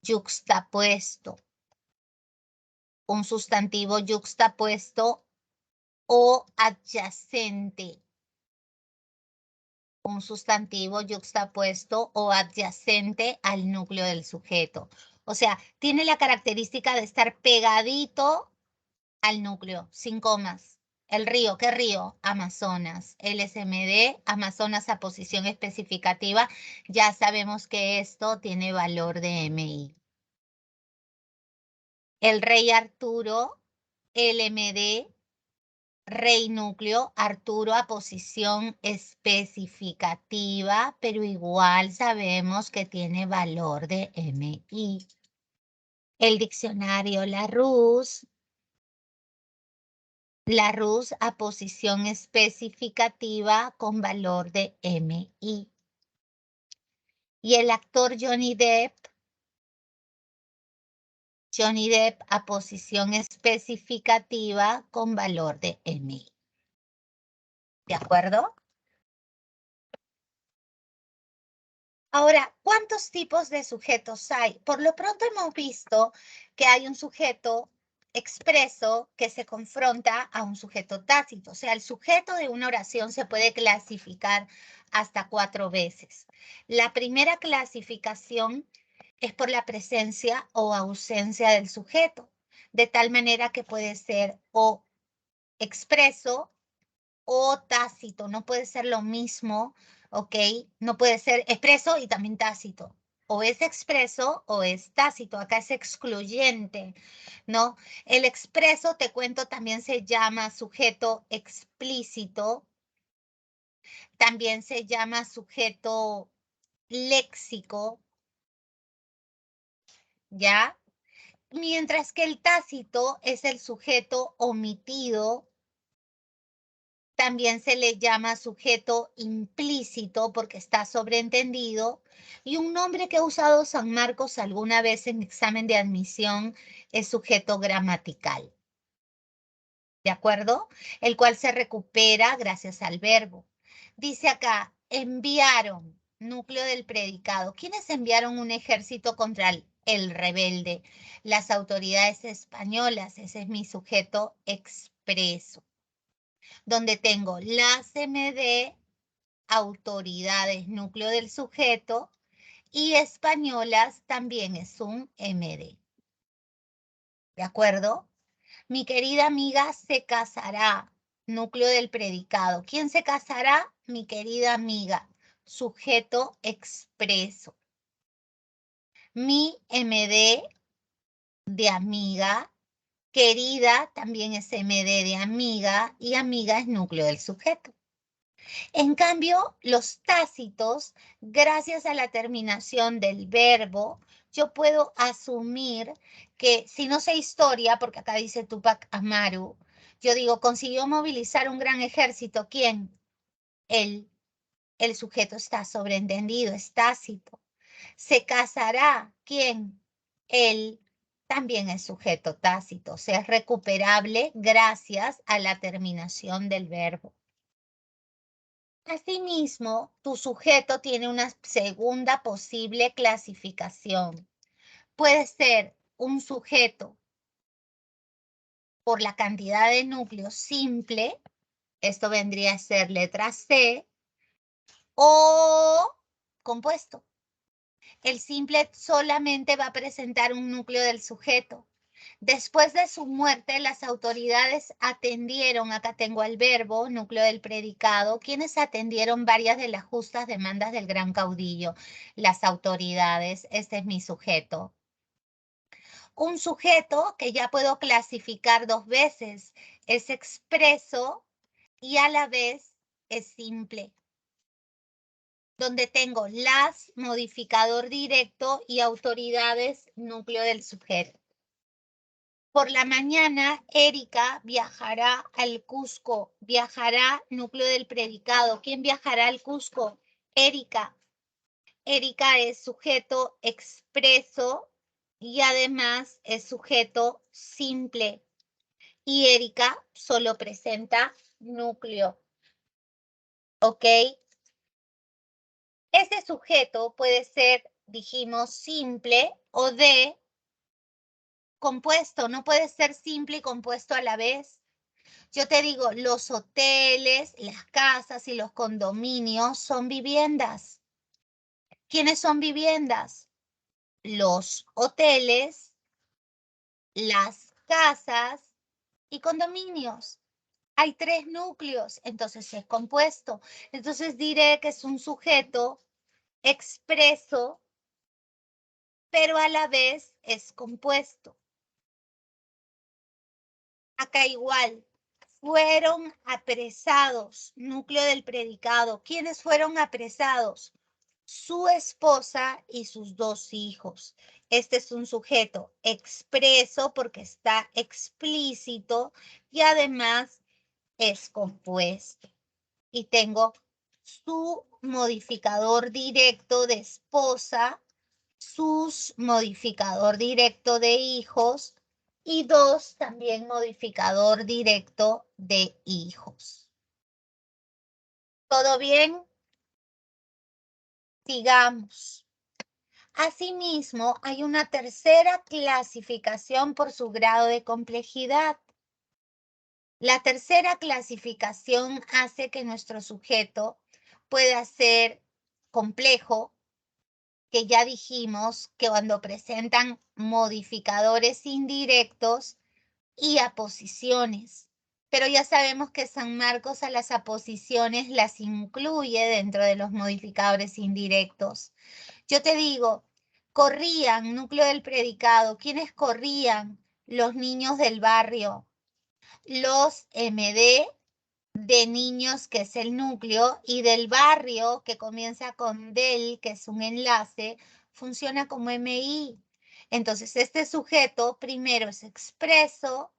yuxtapuesto. Un sustantivo yuxtapuesto o adyacente. Un sustantivo yuxtapuesto o adyacente al núcleo del sujeto. O sea, tiene la característica de estar pegadito al núcleo, sin comas. El río, ¿qué río? Amazonas. LSMD, Amazonas a posición especificativa. Ya sabemos que esto tiene valor de MI. El rey Arturo, LMD, rey núcleo, Arturo a posición especificativa, pero igual sabemos que tiene valor de MI. El diccionario Larousse a posición especificativa con valor de MI. Y el actor Johnny Depp a posición especificativa con valor de MI. ¿De acuerdo? Ahora, ¿cuántos tipos de sujetos hay? Por lo pronto hemos visto que hay un sujeto expreso que se confronta a un sujeto tácito. O sea, el sujeto de una oración se puede clasificar hasta 4 veces. La primera clasificación es por la presencia o ausencia del sujeto, de tal manera que puede ser o expreso o tácito, no puede ser lo mismo, ¿ok? No puede ser expreso y también tácito. O es expreso o es tácito. Acá es excluyente, ¿no? El expreso, te cuento, también se llama sujeto explícito. También se llama sujeto léxico, ¿ya? Mientras que el tácito es el sujeto omitido. También se le llama sujeto implícito porque está sobreentendido. Y un nombre que ha usado San Marcos alguna vez en examen de admisión es sujeto gramatical. ¿De acuerdo? El cual se recupera gracias al verbo. Dice acá, enviaron, núcleo del predicado. ¿Quiénes enviaron un ejército contra el rebelde? Las autoridades españolas. Ese es mi sujeto expreso. Donde tengo las MD, autoridades, núcleo del sujeto, y españolas también es un MD. ¿De acuerdo? Mi querida amiga se casará, núcleo del predicado. ¿Quién se casará? Mi querida amiga, sujeto expreso. Mi MD de amiga, querida también es MD de amiga y amiga es núcleo del sujeto. En cambio, los tácitos, gracias a la terminación del verbo, yo puedo asumir que si no sé historia, porque acá dice Tupac Amaru, yo digo, consiguió movilizar un gran ejército. ¿Quién? Él. El sujeto está sobreentendido, es tácito. ¿Se casará? ¿Quién? Él. También es sujeto tácito, o sea, es recuperable gracias a la terminación del verbo. Asimismo, tu sujeto tiene una segunda posible clasificación. Puede ser un sujeto por la cantidad de núcleos simple, esto vendría a ser letra C, o compuesto. El simple solamente va a presentar un núcleo del sujeto. Después de su muerte, las autoridades atendieron, acá tengo el verbo, núcleo del predicado, quienes atendieron varias de las justas demandas del gran caudillo. Las autoridades, este es mi sujeto. Un sujeto que ya puedo clasificar 2 veces, es expreso y a la vez es simple, donde tengo las, modificador directo y autoridades, núcleo del sujeto. Por la mañana, Erika viajará al Cusco. Viajará, núcleo del predicado. ¿Quién viajará al Cusco? Erika. Erika es sujeto expreso y además es sujeto simple. Y Erika solo presenta núcleo. ¿Ok? Ese sujeto puede ser, dijimos, simple o de compuesto. No puede ser simple y compuesto a la vez. Yo te digo, los hoteles, las casas y los condominios son viviendas. ¿Quiénes son viviendas? Los hoteles, las casas y condominios. Hay 3 núcleos, entonces es compuesto. Entonces diré que es un sujeto expreso, pero a la vez es compuesto. Acá igual, fueron apresados, núcleo del predicado. ¿Quiénes fueron apresados? Su esposa y sus 2 hijos. Este es un sujeto expreso porque está explícito y además es compuesto. Y tengo su modificador directo de esposa, sus modificador directo de hijos y 2 también modificador directo de hijos. ¿Todo bien? Sigamos. Asimismo, hay una tercera clasificación por su grado de complejidad. La tercera clasificación hace que nuestro sujeto pueda ser complejo, que ya dijimos que cuando presentan modificadores indirectos y aposiciones. Pero ya sabemos que San Marcos a las aposiciones las incluye dentro de los modificadores indirectos. Yo te digo, corrían, núcleo del predicado. ¿Quiénes corrían? Los niños del barrio. Los MD de niños, que es el núcleo, y del barrio, que comienza con del, que es un enlace, funciona como MI. Entonces, este sujeto primero es expreso,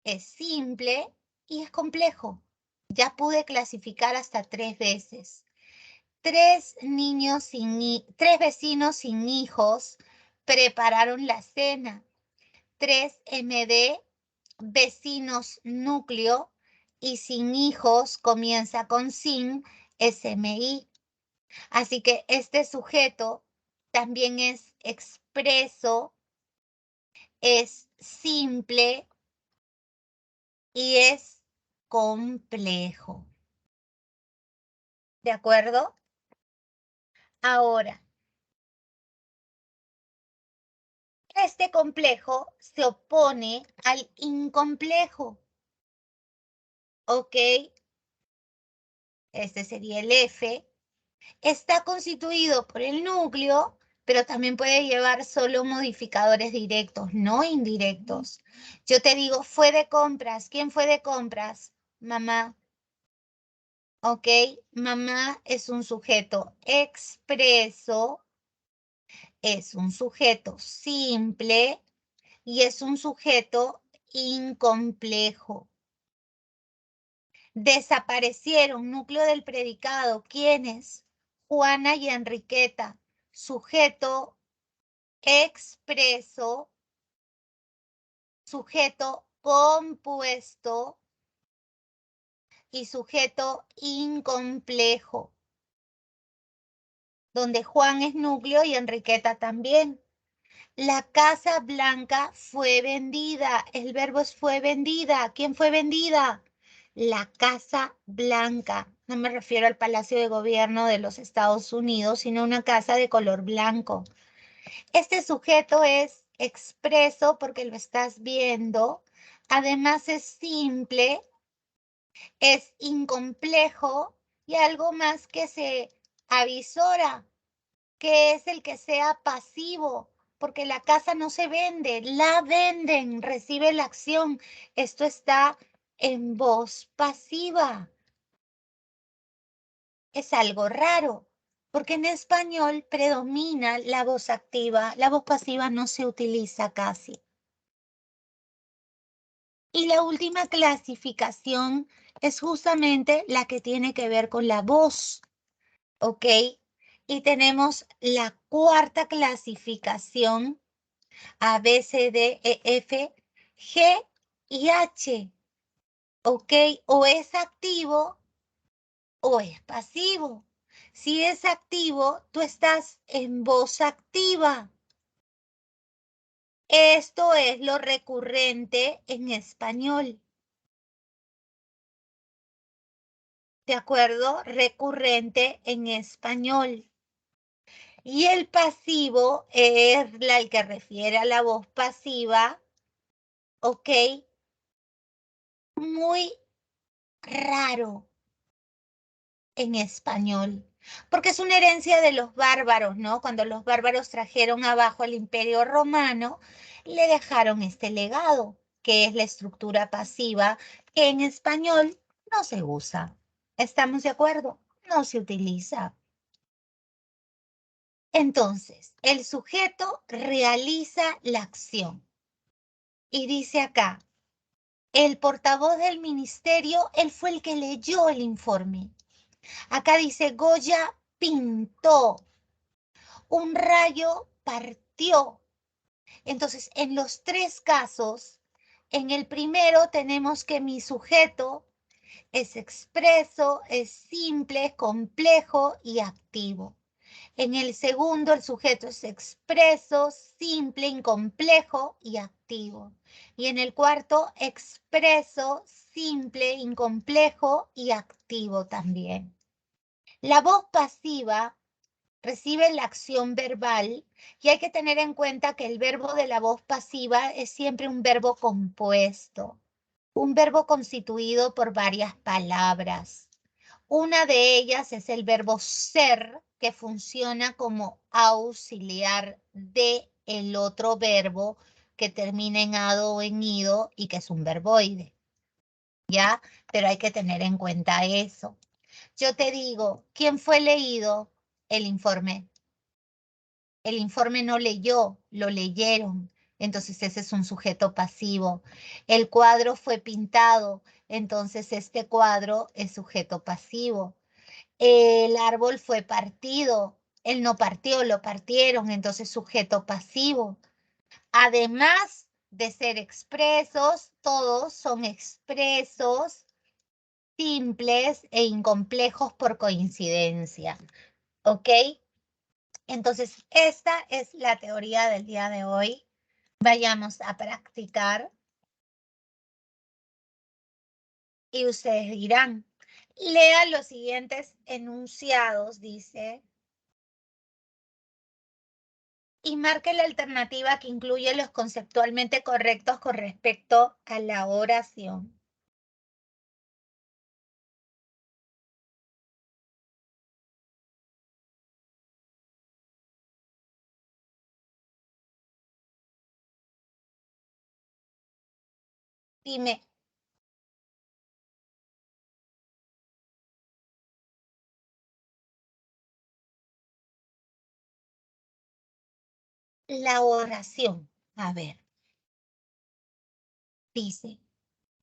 es simple y es complejo. Ya pude clasificar hasta 3 veces. 3 vecinos sin hijos prepararon la cena. 3 MD, vecinos núcleo, y sin hijos comienza con sin, SMI. Así que este sujeto también es expreso, es simple y es complejo. ¿De acuerdo? Ahora, este complejo se opone al incomplejo. ¿Ok? Este sería el F. Está constituido por el núcleo, pero también puede llevar solo modificadores directos, no indirectos. Yo te digo, fue de compras. ¿Quién fue de compras? Mamá. ¿Ok? Mamá es un sujeto expreso, es un sujeto simple y es un sujeto incomplejo. Desaparecieron, núcleo del predicado. ¿Quiénes? Juana y Enriqueta. Sujeto expreso, sujeto compuesto y sujeto incomplejo, donde Juan es núcleo y Enriqueta también. La Casa Blanca fue vendida. El verbo es fue vendida. ¿Quién fue vendida? La Casa Blanca. No me refiero al Palacio de Gobierno de los Estados Unidos, sino una casa de color blanco. Este sujeto es expreso porque lo estás viendo. Además es simple, es incomplejo y algo más que se avisora, que es el que sea pasivo, porque la casa no se vende, la venden, recibe la acción. Esto está en voz pasiva. Es algo raro, porque en español predomina la voz activa, la voz pasiva no se utiliza casi. Y la última clasificación es justamente la que tiene que ver con la voz, ¿ok? Y tenemos la cuarta clasificación, A, B, C, D, E, F, G y H. ¿Ok? O es activo o es pasivo. Si es activo, tú estás en voz activa. Esto es lo recurrente en español. ¿De acuerdo? Recurrente en español. Y el pasivo es el que refiere a la voz pasiva, ¿ok? Muy raro en español, porque es una herencia de los bárbaros, ¿no? Cuando los bárbaros trajeron abajo el Imperio Romano, le dejaron este legado, que es la estructura pasiva, que en español no se usa. ¿Estamos de acuerdo? No se utiliza. Entonces, el sujeto realiza la acción. Y dice acá, el portavoz del ministerio, él fue el que leyó el informe. Acá dice, Goya pintó, un rayo partió. Entonces, en los tres casos, en el primero tenemos que mi sujeto es expreso, es simple, es complejo y activo. En el segundo, el sujeto es expreso, simple, incomplejo y activo. Y en el cuarto, expreso, simple, incomplejo y activo también. La voz pasiva recibe la acción verbal y hay que tener en cuenta que el verbo de la voz pasiva es siempre un verbo compuesto, un verbo constituido por varias palabras. Una de ellas es el verbo ser, que funciona como auxiliar de el otro verbo que termina en ado o en ido y que es un verboide. ¿Ya? Pero hay que tener en cuenta eso. Yo te digo, ¿quién fue leído? El informe. El informe no leyó, lo leyeron. Entonces ese es un sujeto pasivo. El cuadro fue pintado. Entonces este cuadro es sujeto pasivo. El árbol fue partido. Él no partió, lo partieron. Entonces sujeto pasivo. Además de ser expresos, todos son expresos, simples e incomplejos por coincidencia. ¿Ok? Entonces, esta es la teoría del día de hoy. Vayamos a practicar. Y ustedes dirán, lea los siguientes enunciados, dice, y marque la alternativa que incluye los conceptualmente correctos con respecto a la oración. Dime, la oración. A ver, dice,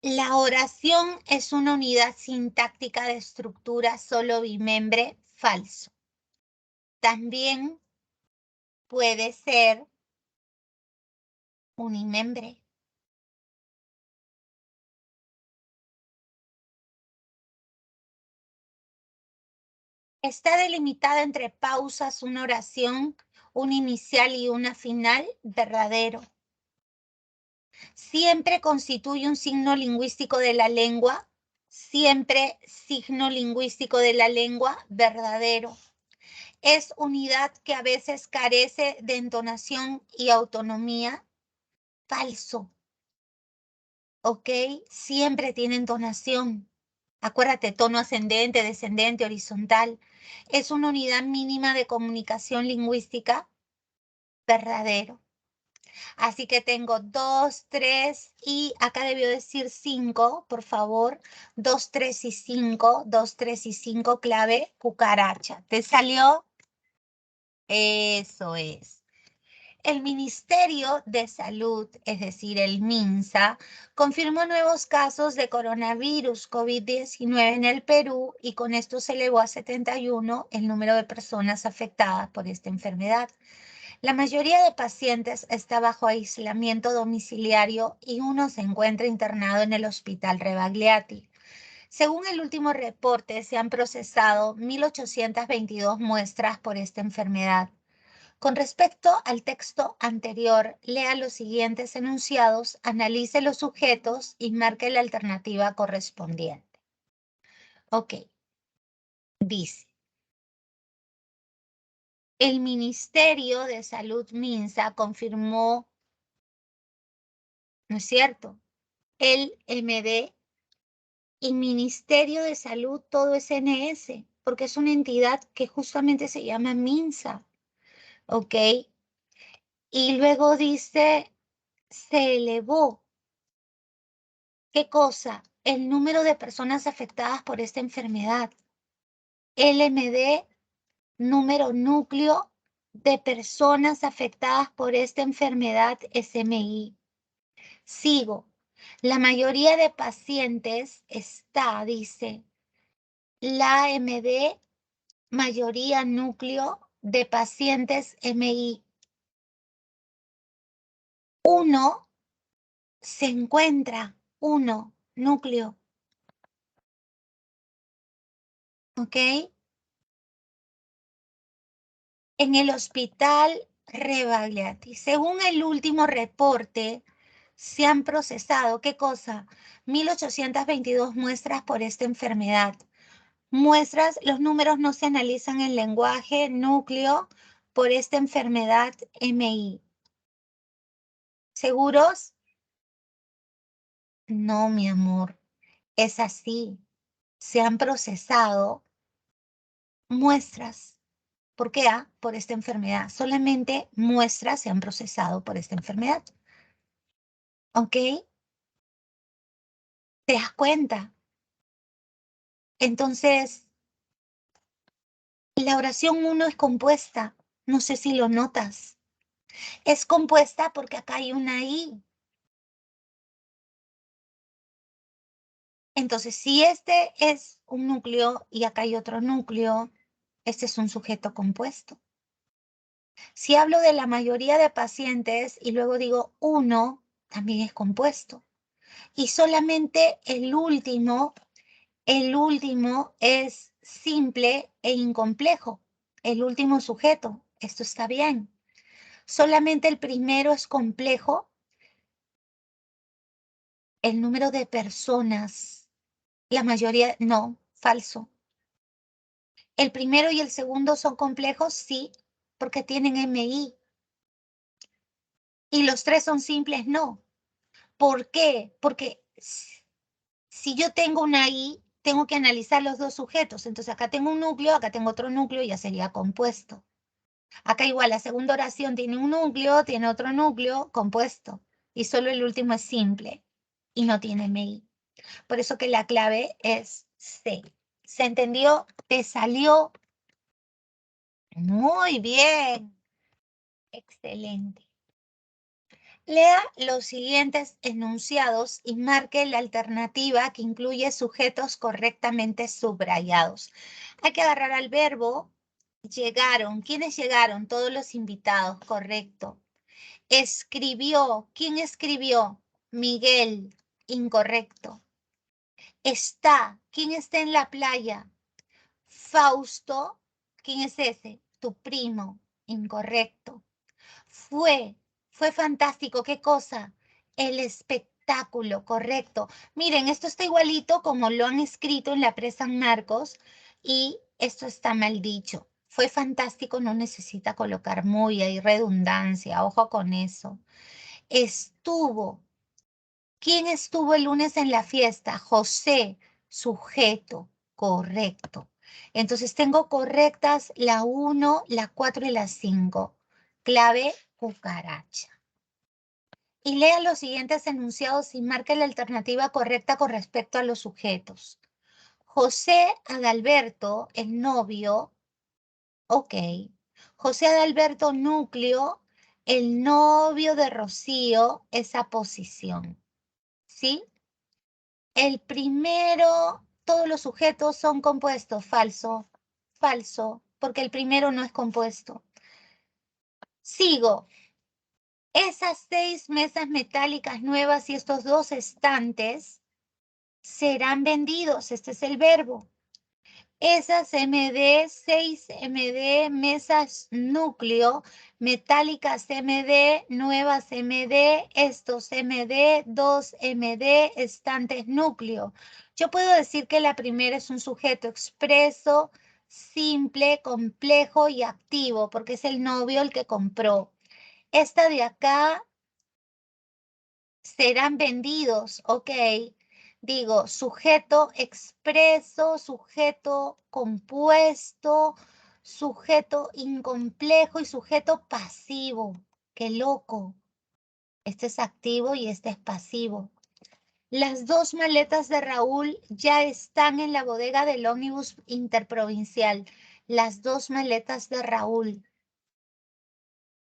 la oración es una unidad sintáctica de estructura solo bimembre falso. También puede ser unimembre. Está delimitada entre pausas una oración, una inicial y una final, verdadero. Siempre constituye un signo lingüístico de la lengua, siempre signo lingüístico de la lengua, verdadero. Es unidad que a veces carece de entonación y autonomía, falso. ¿Ok? Siempre tiene entonación. Acuérdate, tono ascendente, descendente, horizontal. Es una unidad mínima de comunicación lingüística, verdadero. Así que tengo 2, 3 y acá debió decir 5, por favor. 2, 3 y 5, 2, 3 y 5, clave, cucaracha. ¿Te salió? Eso es. El Ministerio de Salud, es decir, el MINSA, confirmó nuevos casos de coronavirus COVID-19 en el Perú y con esto se elevó a 71 el número de personas afectadas por esta enfermedad. La mayoría de pacientes está bajo aislamiento domiciliario y uno se encuentra internado en el Hospital Rebagliati. Según el último reporte, se han procesado 1.822 muestras por esta enfermedad. Con respecto al texto anterior, lea los siguientes enunciados, analice los sujetos y marque la alternativa correspondiente. Ok, dice. El Ministerio de Salud MINSA confirmó, ¿no es cierto? El MD y Ministerio de Salud, todo es NS, porque es una entidad que justamente se llama MINSA, ¿ok? Y luego dice, se elevó, ¿qué cosa? El número de personas afectadas por esta enfermedad. LMD, número núcleo de personas afectadas por esta enfermedad, SMI. Sigo. La mayoría de pacientes está, dice, la MD, mayoría núcleo de pacientes MI. Uno se encuentra, uno, núcleo, ¿ok? En el Hospital Rebagliati. Según el último reporte, se han procesado, ¿qué cosa? 1.822 muestras por esta enfermedad. Muestras, los números no se analizan en lenguaje, núcleo, por esta enfermedad MI. ¿Seguros? No, mi amor, es así. Se han procesado muestras. ¿Por qué? Por esta enfermedad. Solamente muestras se han procesado por esta enfermedad. ¿Ok? ¿Te das cuenta? Entonces, la oración 1 es compuesta. No sé si lo notas. Es compuesta porque acá hay una I. Entonces, si este es un núcleo y acá hay otro núcleo, este es un sujeto compuesto. Si hablo de la mayoría de pacientes y luego digo uno, también es compuesto. Y solamente el último es simple e incomplejo. El último sujeto. Esto está bien. Solamente el primero es complejo. El número de personas, la mayoría, no, falso. El primero y el segundo son complejos, sí, porque tienen MI. Y los tres son simples, no. ¿Por qué? Porque si yo tengo una I, tengo que analizar los dos sujetos. Entonces acá tengo un núcleo, acá tengo otro núcleo, ya sería compuesto. Acá igual, la segunda oración tiene un núcleo, tiene otro núcleo compuesto. Y solo el último es simple y no tiene MI. Por eso que la clave es C. ¿Se entendió? ¿Te salió? Muy bien. Excelente. Lea los siguientes enunciados y marque la alternativa que incluye sujetos correctamente subrayados. Hay que agarrar al verbo. Llegaron. ¿Quiénes llegaron? Todos los invitados. Correcto. Escribió. ¿Quién escribió? Miguel. Incorrecto. Está. ¿Quién está en la playa? Fausto. ¿Quién es ese? Tu primo. Incorrecto. Fue fantástico. ¿Qué cosa? El espectáculo, correcto. Miren, esto está igualito como lo han escrito en la Presa San Marcos y esto está mal dicho. Fue fantástico, no necesita colocar muy, hay redundancia, ojo con eso. Estuvo. ¿Quién estuvo el lunes en la fiesta? José, sujeto, correcto. Entonces tengo correctas la 1, la 4 y la 5. Clave, cucaracha. Y lea los siguientes enunciados y marque la alternativa correcta con respecto a los sujetos. José Adalberto, el novio, ok. José Adalberto, núcleo, El novio de Rocío es aposición, ¿sí? El primero, todos los sujetos son compuestos, falso, falso, porque el primero no es compuesto. Sigo. Esas 6 mesas metálicas nuevas y estos 2 estantes serán vendidos. Este es el verbo. Esas MD, 6 MD, mesas núcleo, metálicas MD, nuevas MD, estos MD, 2 MD, estantes núcleo. Yo puedo decir que la primera es un sujeto expreso, simple, complejo y activo, porque es el novio el que compró. Esta de acá serán vendidos, ok. Digo, sujeto expreso, sujeto compuesto, sujeto incomplejo y sujeto pasivo. ¡Qué loco! Este es activo y este es pasivo. Las 2 maletas de Raúl ya están en la bodega del ómnibus interprovincial. Las 2 maletas de Raúl.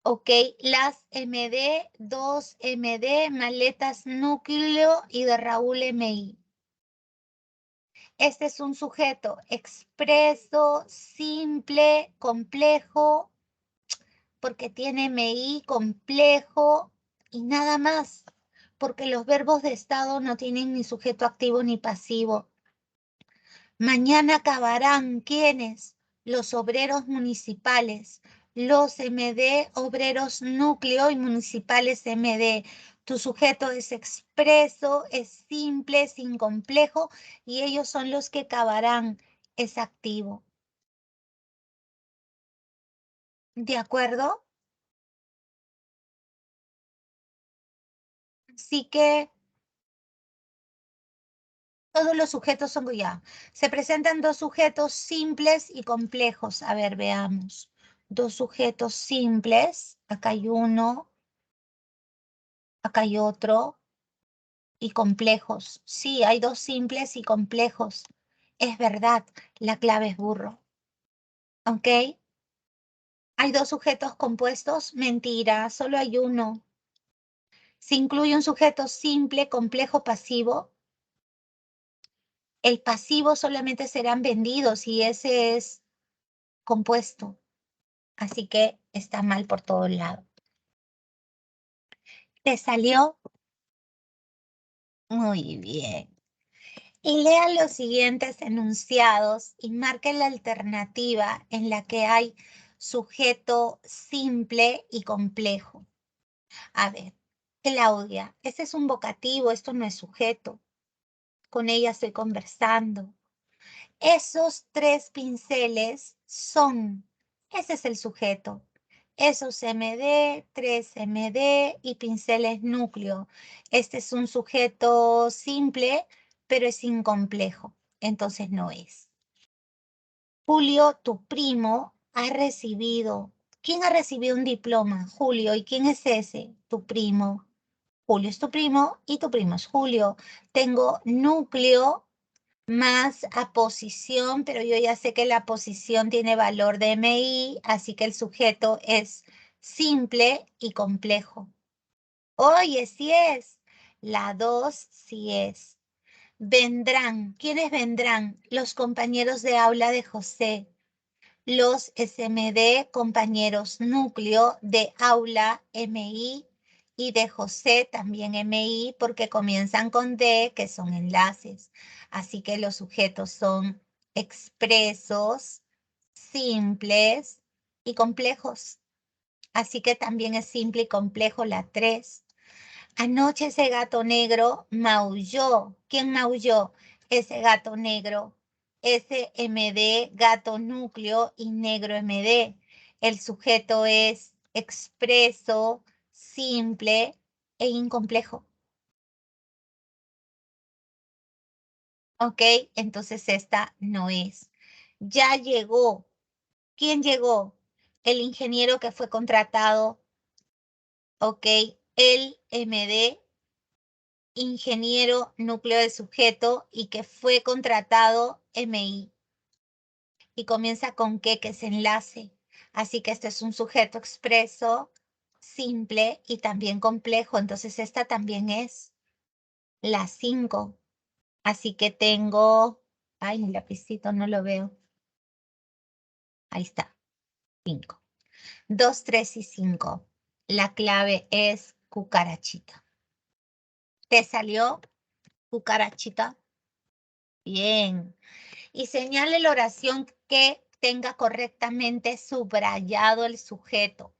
Ok, las MD, 2 MD, maletas núcleo y de Raúl MI. Este es un sujeto expreso, simple, complejo, porque tiene MI, complejo y nada más, porque los verbos de estado no tienen ni sujeto activo ni pasivo. Mañana acabarán, ¿quiénes? Los obreros municipales, los MD, obreros núcleo y municipales MD. Tu sujeto es expreso, es simple, es incomplejo y ellos son los que acabarán, es activo. ¿De acuerdo? Así que todos los sujetos son ya. Se presentan 2 sujetos simples y complejos. A ver, veamos. 2 sujetos simples. Acá hay uno, acá hay otro. Y complejos. Sí, hay 2 simples y complejos. Es verdad, la clave es burro. ¿Ok? ¿Hay 2 sujetos compuestos? Mentira, solo hay uno. Si incluye un sujeto simple, complejo, pasivo, el pasivo solamente serán vendidos y ese es compuesto. Así que está mal por todos lados. ¿Te salió? Muy bien. Y lea los siguientes enunciados y marque la alternativa en la que hay sujeto simple y complejo. A ver, Claudia, ese es un vocativo, esto no es sujeto. Con ella estoy conversando. Esos 3 pinceles son, ese es el sujeto. Esos MD, 3 MD y pinceles núcleo. Este es un sujeto simple, pero es incomplejo, entonces no es. Julio, tu primo, ha recibido. ¿Quién ha recibido un diploma? Julio. ¿Y quién es ese? Tu primo. Julio es tu primo y tu primo es Julio. Tengo núcleo más aposición, pero yo ya sé que la posición tiene valor de MI, así que el sujeto es simple y complejo. Oye, sí es. La 2 sí es. Vendrán. ¿Quiénes vendrán? Los compañeros de aula de José. Los SMD, compañeros núcleo de aula MI y de José también MI porque comienzan con D, que son enlaces. Así que los sujetos son expresos, simples y complejos. Así que también es simple y complejo la 3. Anoche ese gato negro maulló. ¿Quién maulló? Ese gato negro. Ese MD, gato núcleo y negro MD. El sujeto es expreso, simple e incomplejo. ¿Ok? Entonces esta no es. Ya llegó. ¿Quién llegó? El ingeniero que fue contratado. ¿Ok? El MD, ingeniero, núcleo de sujeto y que fue contratado MI. Y comienza con que es enlace. Así que este es un sujeto expreso, simple y también complejo. Entonces esta también es la 5. Así que tengo, ay, mi lapicito no lo veo. Ahí está, 5. 2, 3 y 5. La clave es cucarachita. ¿Te salió cucarachita? Bien. Y señale la oración que tenga correctamente subrayado el sujeto.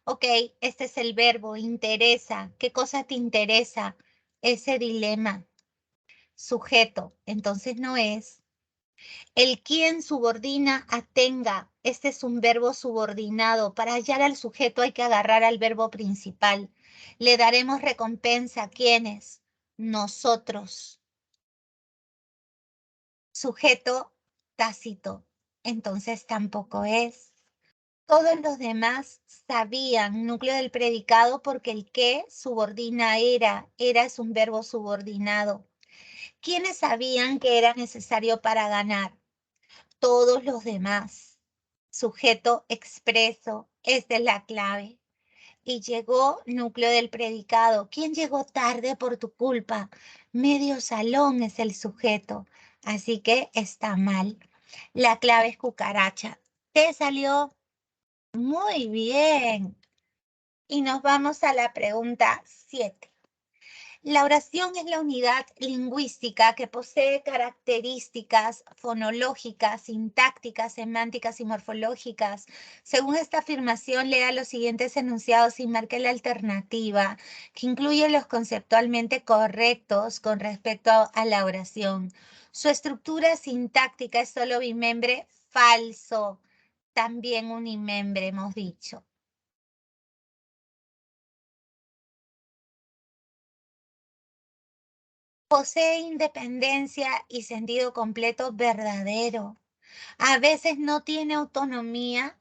Ok, este es el verbo, interesa. ¿Qué cosa te interesa? Ese dilema. Sujeto, entonces no es. El quien subordina a tenga. Este es un verbo subordinado. Para hallar al sujeto hay que agarrar al verbo principal. Le daremos recompensa. ¿A quiénes? Nosotros. Sujeto tácito. Entonces tampoco es. Todos los demás sabían, núcleo del predicado, porque el que subordina era. Era es un verbo subordinado. ¿Quiénes sabían que era necesario para ganar? Todos los demás. Sujeto expreso. Esta es la clave. Y llegó núcleo del predicado. ¿Quién llegó tarde por tu culpa? Medio salón es el sujeto. Así que está mal. La clave es cucaracha. ¿Te salió? Muy bien. Y nos vamos a la pregunta 7. La oración es la unidad lingüística que posee características fonológicas, sintácticas, semánticas y morfológicas. Según esta afirmación, lea los siguientes enunciados y marque la alternativa que incluye los conceptualmente correctos con respecto a la oración. Su estructura sintáctica es solo bimembre, falso. También unimembre, hemos dicho. Posee independencia y sentido completo verdadero. A veces no tiene autonomía,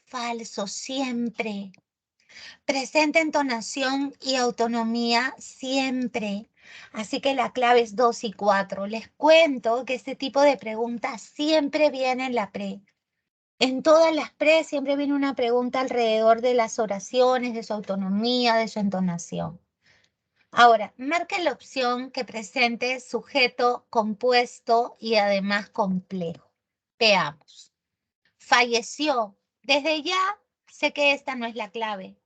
falso, siempre. Presenta entonación y autonomía siempre. Así que la clave es 2 y 4. Les cuento que este tipo de preguntas siempre viene en la pre. En todas las pre siempre viene una pregunta alrededor de las oraciones, de su autonomía, de su entonación. Ahora, marque la opción que presente sujeto compuesto y además complejo. Veamos. Falleció. Desde ya sé que esta no es la clave.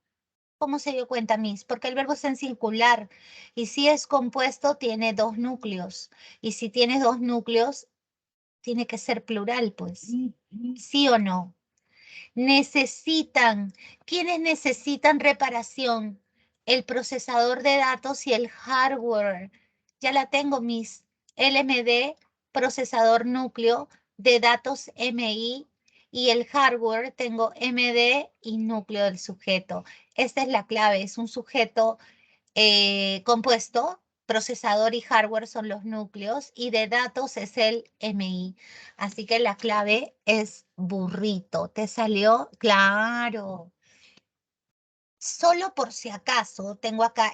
¿Cómo se dio cuenta, Miss? Porque el verbo es en singular y si es compuesto tiene dos núcleos. Y si tiene dos núcleos, tiene que ser plural, pues. ¿Sí o no? Necesitan. ¿Quiénes necesitan reparación? El procesador de datos y el hardware. Ya la tengo, Miss. LMD, procesador núcleo de datos MI y el hardware tengo MD y núcleo del sujeto. Esta es la clave, es un sujeto compuesto. Procesador y hardware son los núcleos y de datos es el MI. Así que la clave es burrito. ¿Te salió? Claro. Solo por si acaso, tengo acá,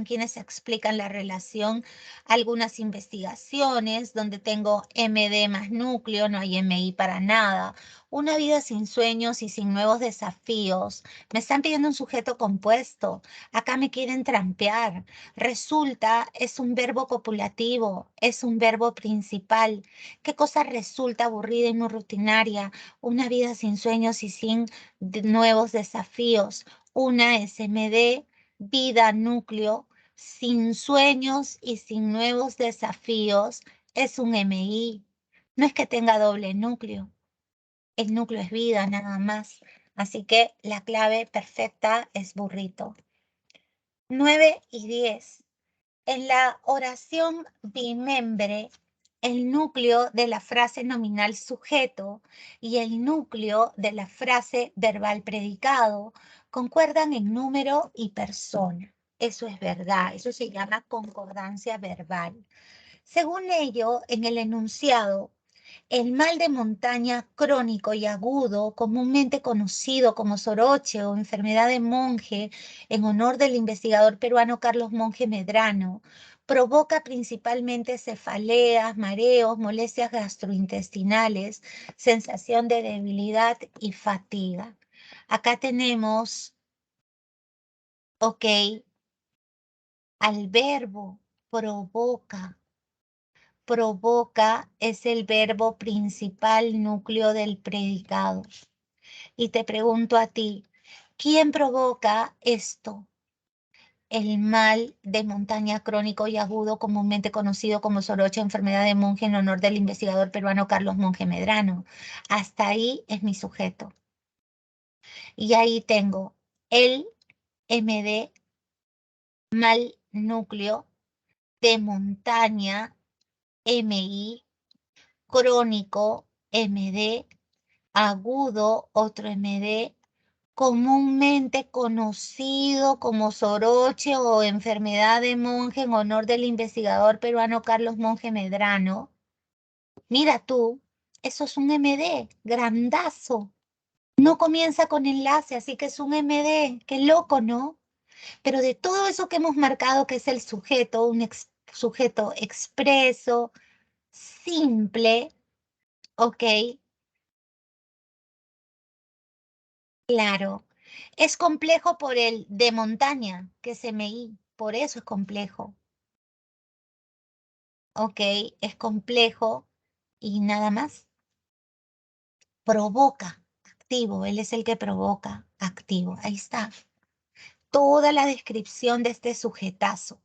quienes explican la relación, algunas investigaciones donde tengo MD más núcleo, no hay MI para nada. Una vida sin sueños y sin nuevos desafíos. Me están pidiendo un sujeto compuesto. Acá me quieren trampear. Resulta es un verbo copulativo, es un verbo principal. ¿Qué cosa resulta aburrida y muy rutinaria? Una vida sin sueños y sin nuevos desafíos. Una SMD, vida núcleo, sin sueños y sin nuevos desafíos, es un MI. No es que tenga doble núcleo, el núcleo es vida nada más. Así que la clave perfecta es burrito. 9 y 10. En la oración bimembre, el núcleo de la frase nominal sujeto y el núcleo de la frase verbal predicado concuerdan en número y persona. Eso es verdad, eso se llama concordancia verbal. Según ello, en el enunciado, el mal de montaña crónico y agudo, comúnmente conocido como soroche o enfermedad de Monge, en honor del investigador peruano Carlos Monge Medrano, provoca principalmente cefaleas, mareos, molestias gastrointestinales, sensación de debilidad y fatiga. Acá tenemos Ok, al verbo provoca. Provoca es el verbo principal núcleo del predicado. Y te pregunto a ti, ¿quién provoca esto? El mal de montaña crónico y agudo, comúnmente conocido como soroche, enfermedad de Monge, en honor del investigador peruano Carlos Monge Medrano. Hasta ahí es mi sujeto. Y ahí tengo el MD, mal núcleo de montaña, MI, crónico, MD, agudo, otro MD, comúnmente conocido como soroche o enfermedad de Monge en honor del investigador peruano Carlos Monge Medrano. Mira tú, eso es un MD, grandazo. No comienza con enlace, así que es un MD. Qué loco, ¿no? Pero de todo eso que hemos marcado, que es el sujeto, un sujeto expreso, simple, ¿ok? Claro. Es complejo por el de montaña, que es MI, por eso es complejo. Ok, es complejo y nada más. Provoca, activo, él es el que provoca, activo. Ahí está. Toda la descripción de este sujetazo.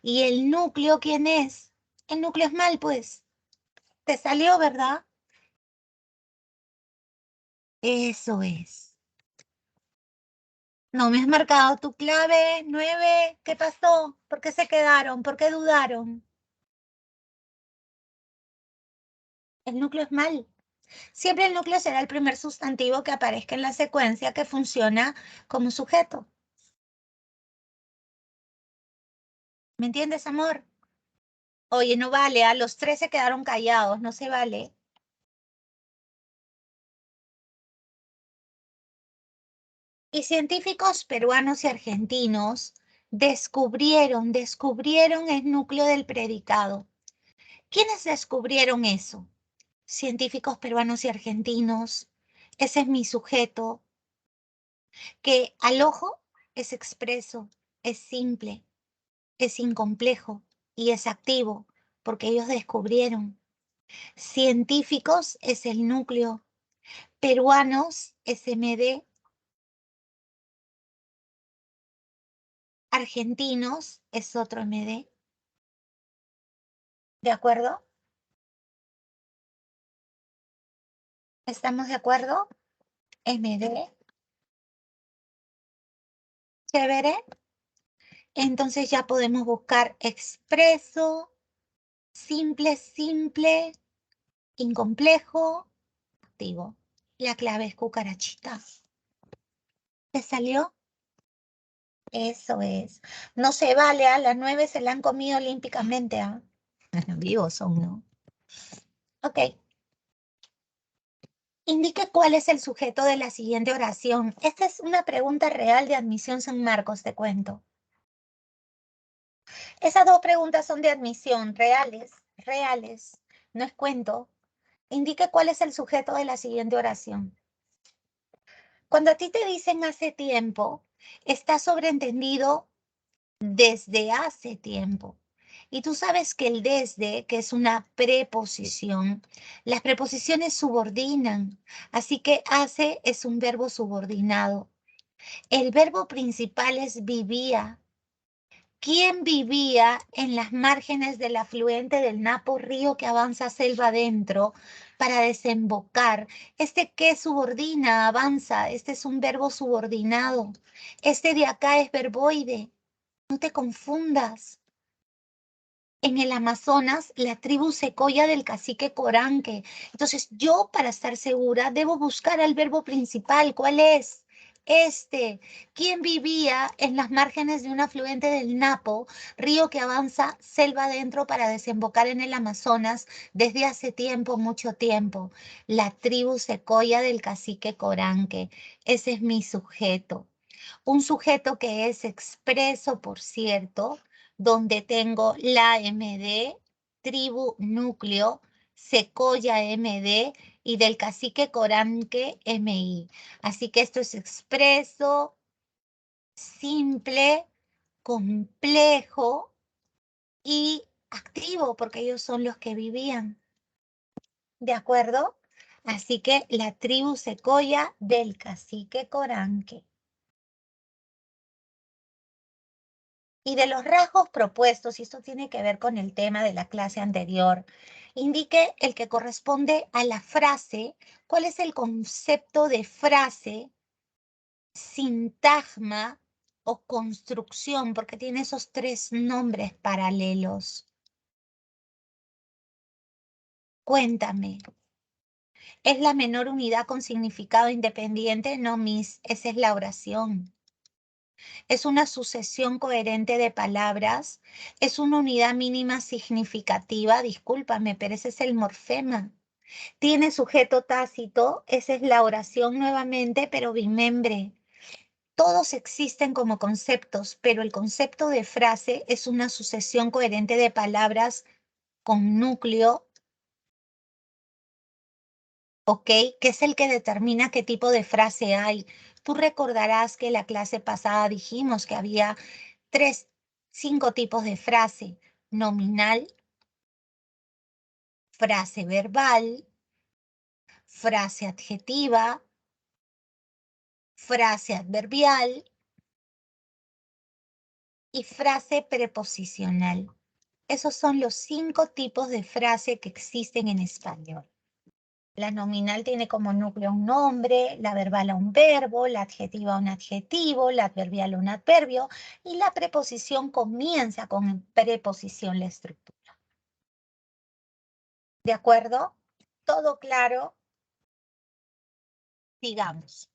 ¿Y el núcleo quién es? El núcleo es mal, pues. Te salió, ¿verdad? Eso es. No me has marcado tu clave, 9. ¿Qué pasó? ¿Por qué se quedaron? ¿Por qué dudaron? El núcleo es mal. Siempre el núcleo será el primer sustantivo que aparezca en la secuencia que funciona como sujeto. ¿Me entiendes, amor? Oye, no vale, a los 3 se quedaron callados, no se vale. Y científicos peruanos y argentinos descubrieron el núcleo del predicado. ¿Quiénes descubrieron eso? Científicos peruanos y argentinos. Ese es mi sujeto, que al ojo es expreso, es simple, es incomplejo y es activo, porque ellos descubrieron. Científicos es el núcleo, peruanos es MD, argentinos es otro MD. ¿De acuerdo? ¿Estamos de acuerdo? MD, chévere. Entonces ya podemos buscar expreso, simple, incomplejo, activo. La clave es cucarachita. ¿Te salió? Eso es. No se vale, a las 9 se la han comido olímpicamente, ¿ah? Vivos son, ¿no? Ok. Indique cuál es el sujeto de la siguiente oración. Esta es una pregunta real de admisión San Marcos, te cuento. Esas dos preguntas son de admisión, reales. No es cuento. Indique cuál es el sujeto de la siguiente oración. Cuando a ti te dicen hace tiempo, está sobreentendido desde hace tiempo. Y tú sabes que el desde, que es una preposición, las preposiciones subordinan. Así que hace es un verbo subordinado. El verbo principal es vivía. ¿Quién vivía en las márgenes del afluente del Napo, río que avanza selva adentro para desembocar? Este que subordina, avanza, este es un verbo subordinado. Este de acá es verboide. No te confundas. En el Amazonas, la tribu secoya del cacique Coranque. Entonces, yo para estar segura debo buscar al verbo principal. ¿Cuál es? Este. ¿Quién vivía en las márgenes de un afluente del Napo, río que avanza selva adentro para desembocar en el Amazonas desde hace tiempo, mucho tiempo? La tribu secoya del cacique Coranque. Ese es mi sujeto. Un sujeto que es expreso, por cierto, donde tengo la MD, tribu núcleo, secoya MD y del cacique Coranque MI. Así que esto es expreso, simple, complejo y activo, porque ellos son los que vivían. ¿De acuerdo? Así que la tribu Secoya del cacique Coranque. Y de los rasgos propuestos, y esto tiene que ver con el tema de la clase anterior, indique el que corresponde a la frase, cuál es el concepto de frase, sintagma o construcción, porque tiene esos tres nombres paralelos. Cuéntame. ¿Es la menor unidad con significado independiente? No, Miss, esa es la oración. Es una sucesión coherente de palabras. Es una unidad mínima significativa. Discúlpame, pero ese es el morfema. Tiene sujeto tácito. Esa es la oración nuevamente, pero bimembre. Todos existen como conceptos, pero el concepto de frase es una sucesión coherente de palabras con núcleo, ¿ok? Que es el que determina qué tipo de frase hay. Tú recordarás que la clase pasada dijimos que había 5 tipos de frase: nominal, frase verbal, frase adjetiva, frase adverbial y frase preposicional. Esos son los 5 tipos de frase que existen en español. La nominal tiene como núcleo un nombre, la verbal a un verbo, la adjetiva a un adjetivo, la adverbial a un adverbio y la preposición comienza con preposición la estructura. ¿De acuerdo? ¿Todo claro? Sigamos.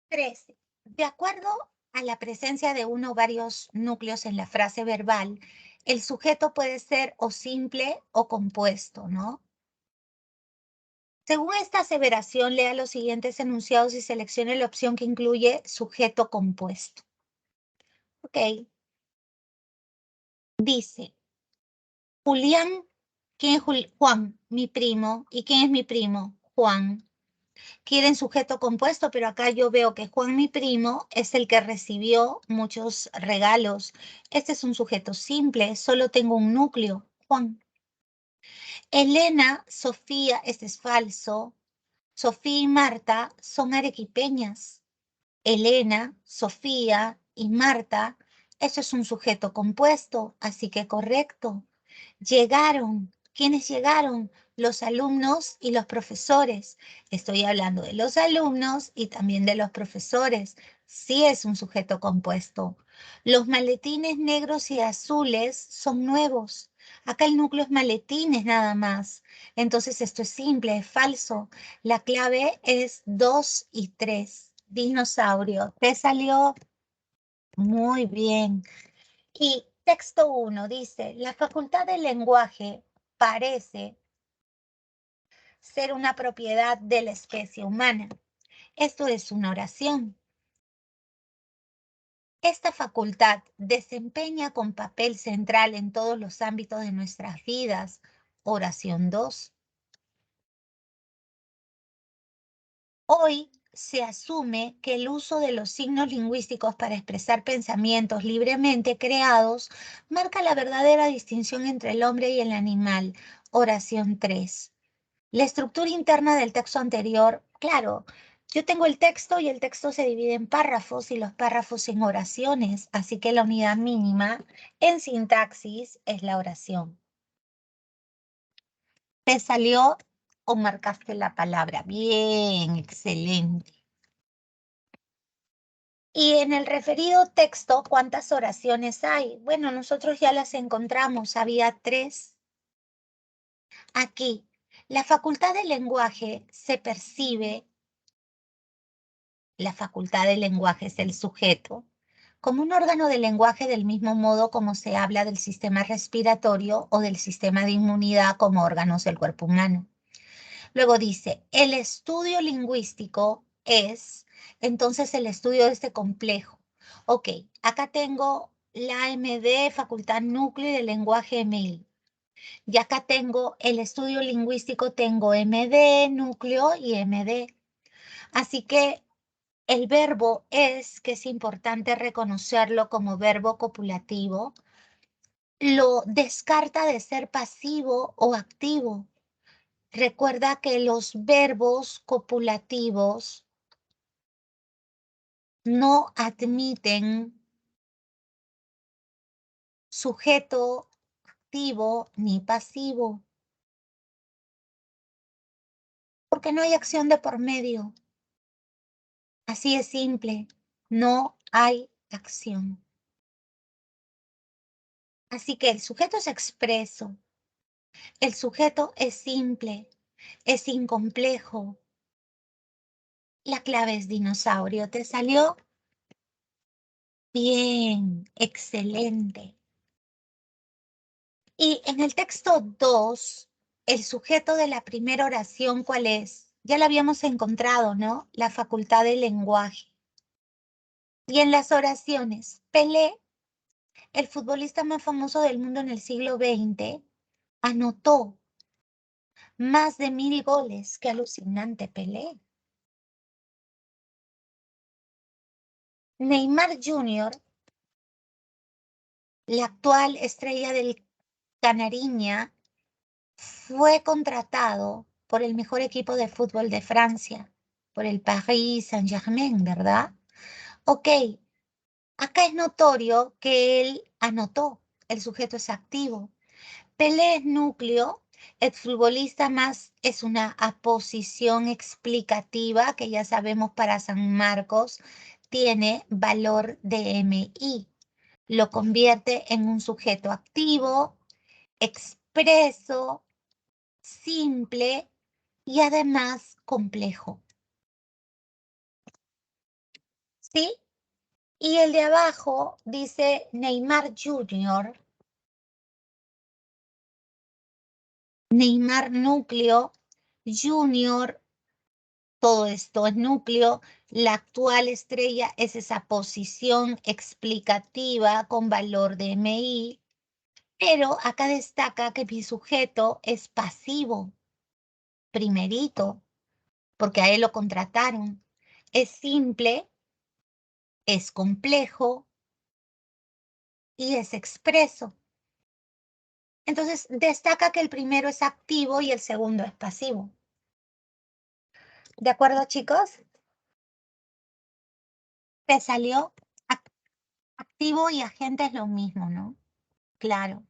13. De acuerdo a la presencia de uno o varios núcleos en la frase verbal, el sujeto puede ser o simple o compuesto, ¿no? Según esta aseveración, lea los siguientes enunciados y seleccione la opción que incluye sujeto compuesto. Ok. Dice, Julián, ¿quién es Juan? Mi primo. ¿Y quién es mi primo? Juan. Quieren sujeto compuesto, pero acá yo veo que Juan, mi primo, es el que recibió muchos regalos. Este es un sujeto simple, solo tengo un núcleo, Juan. Elena, Sofía, este es falso. Sofía y Marta son arequipeñas. Elena, Sofía y Marta, eso es un sujeto compuesto, así que correcto. Llegaron. ¿Quiénes llegaron? Los alumnos y los profesores. Estoy hablando de los alumnos y también de los profesores. Sí es un sujeto compuesto. Los maletines negros y azules son nuevos. Acá el núcleo es maletines nada más. Entonces esto es simple, es falso. La clave es 2 y 3. Dinosaurio. ¿Te salió? Muy bien. Y texto 1 dice, la facultad del lenguaje parece ser una propiedad de la especie humana. Esto es una oración. Esta facultad desempeña con papel central en todos los ámbitos de nuestras vidas. Oración 2. Hoy se asume que el uso de los signos lingüísticos para expresar pensamientos libremente creados marca la verdadera distinción entre el hombre y el animal. Oración 3. La estructura interna del texto anterior, claro, yo tengo el texto y el texto se divide en párrafos y los párrafos en oraciones, así que la unidad mínima en sintaxis es la oración. ¿Te salió o marcaste la palabra? Bien, excelente. Y en el referido texto, ¿cuántas oraciones hay? Bueno, nosotros ya las encontramos, había 3. Aquí, la facultad del lenguaje se percibe, la facultad del lenguaje es el sujeto, como un órgano del lenguaje del mismo modo como se habla del sistema respiratorio o del sistema de inmunidad como órganos del cuerpo humano. Luego dice, el estudio lingüístico es, entonces, el estudio de este complejo. Ok, acá tengo la AMD, facultad núcleo y del lenguaje MI. Y acá tengo el estudio lingüístico, tengo MD, núcleo y MD. Así que el verbo es, que es importante reconocerlo como verbo copulativo, lo descarta de ser pasivo o activo. Recuerda que los verbos copulativos no admiten sujeto activo ni pasivo, porque no hay acción de por medio. Así es simple, no hay acción. Así que el sujeto es expreso, el sujeto es simple, es incomplejo. La clave es dinosaurio. ¿Te salió? Bien, excelente. Y en el texto 2, el sujeto de la primera oración, ¿cuál es? Ya lo habíamos encontrado, ¿no? La facultad del lenguaje. Y en las oraciones, Pelé, el futbolista más famoso del mundo en el siglo XX, anotó más de 1000 goles. ¡Qué alucinante, Pelé! Neymar Jr., la actual estrella del Canariña, fue contratado por el mejor equipo de fútbol de Francia, por el Paris Saint-Germain, ¿verdad? Ok, acá es notorio que él anotó, el sujeto es activo. Pelé es núcleo, el futbolista más es una aposición explicativa que ya sabemos para San Marcos tiene valor de MI. Lo convierte en un sujeto activo, expreso, simple y además complejo. ¿Sí? Y el de abajo dice Neymar Jr., Neymar núcleo, Junior, todo esto es núcleo. La actual estrella es esa posición explicativa con valor de MI, pero acá destaca que mi sujeto es pasivo, primerito, porque a él lo contrataron. Es simple, es complejo y es expreso. Entonces, destaca que el primero es activo y el segundo es pasivo. ¿De acuerdo, chicos? Te salió activo y agente es lo mismo, ¿no? Claro.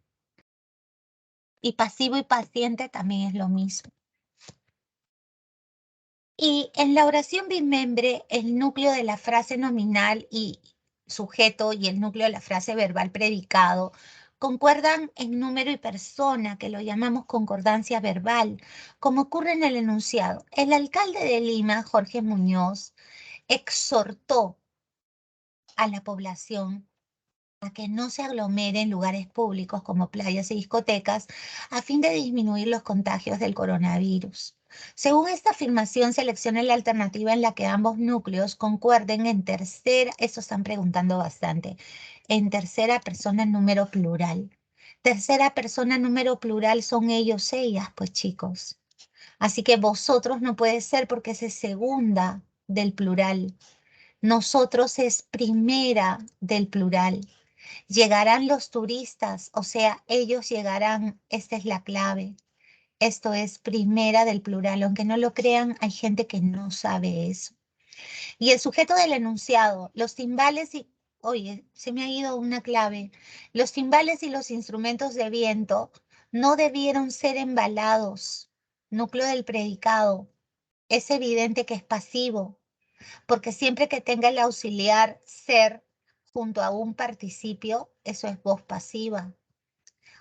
Y pasivo y paciente también es lo mismo. Y en la oración bimembre, el núcleo de la frase nominal y sujeto y el núcleo de la frase verbal predicado concuerdan en número y persona, que lo llamamos concordancia verbal, como ocurre en el enunciado. El alcalde de Lima, Jorge Muñoz, exhortó a la población a que no se aglomere en lugares públicos como playas y discotecas a fin de disminuir los contagios del coronavirus. Según esta afirmación, seleccione la alternativa en la que ambos núcleos concuerden en tercera, eso están preguntando bastante, en tercera persona número plural. Tercera persona número plural son ellos, ellas, pues chicos. Así que vosotros no puede ser porque ese es segunda del plural. Nosotros es primera del plural. Llegarán los turistas, o sea, ellos llegarán, esta es la clave. Esto es primera del plural, aunque no lo crean, hay gente que no sabe eso. Y el sujeto del enunciado, los timbales y, oye, se me ha ido una clave. Los timbales y los instrumentos de viento no debieron ser embalados. Núcleo del predicado. Es evidente que es pasivo, porque siempre que tenga el auxiliar ser junto a un participio, eso es voz pasiva.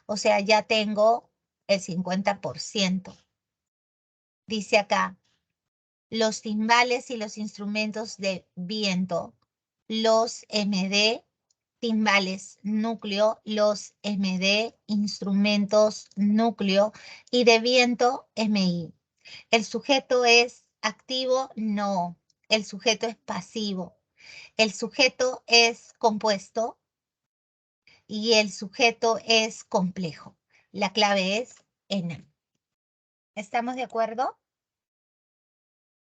O sea, ya tengo el 50%. Dice acá, los timbales y los instrumentos de viento, los MD, timbales núcleo, los MD, instrumentos núcleo y de viento MI. ¿El sujeto es activo? No, el sujeto es pasivo. El sujeto es compuesto y el sujeto es complejo. La clave es N. ¿Estamos de acuerdo?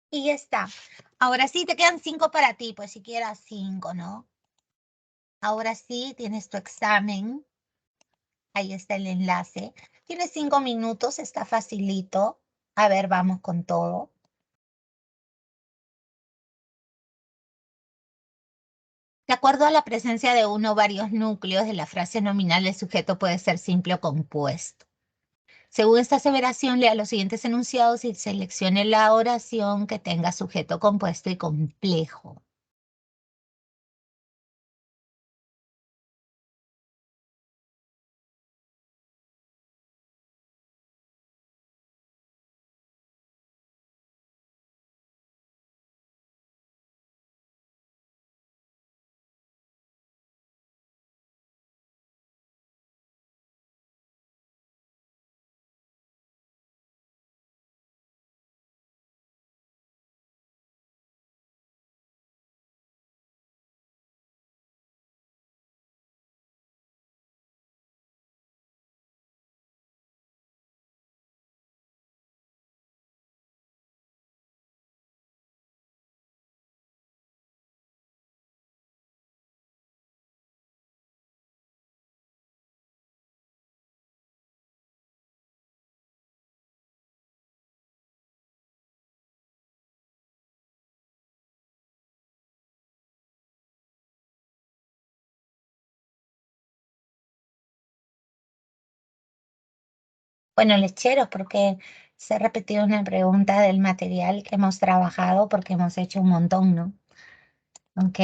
Y ya está. Ahora sí, te quedan 5 para ti, pues siquiera 5, ¿no? Ahora sí, tienes tu examen. Ahí está el enlace. Tienes 5 minutos, está facilito. A ver, vamos con todo. De acuerdo a la presencia de uno o varios núcleos de la frase nominal, el sujeto puede ser simple o compuesto. Según esta aseveración, lea los siguientes enunciados y seleccione la oración que tenga sujeto compuesto y complejo. Bueno, lecheros, porque se ha repetido una pregunta del material que hemos trabajado porque hemos hecho un montón, ¿no? Ok,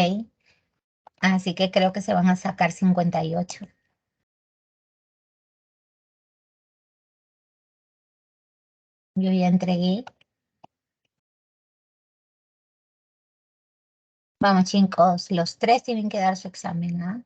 así que creo que se van a sacar 58. Yo ya entregué. Vamos, chicos, los tres tienen que dar su examen, ¿ah?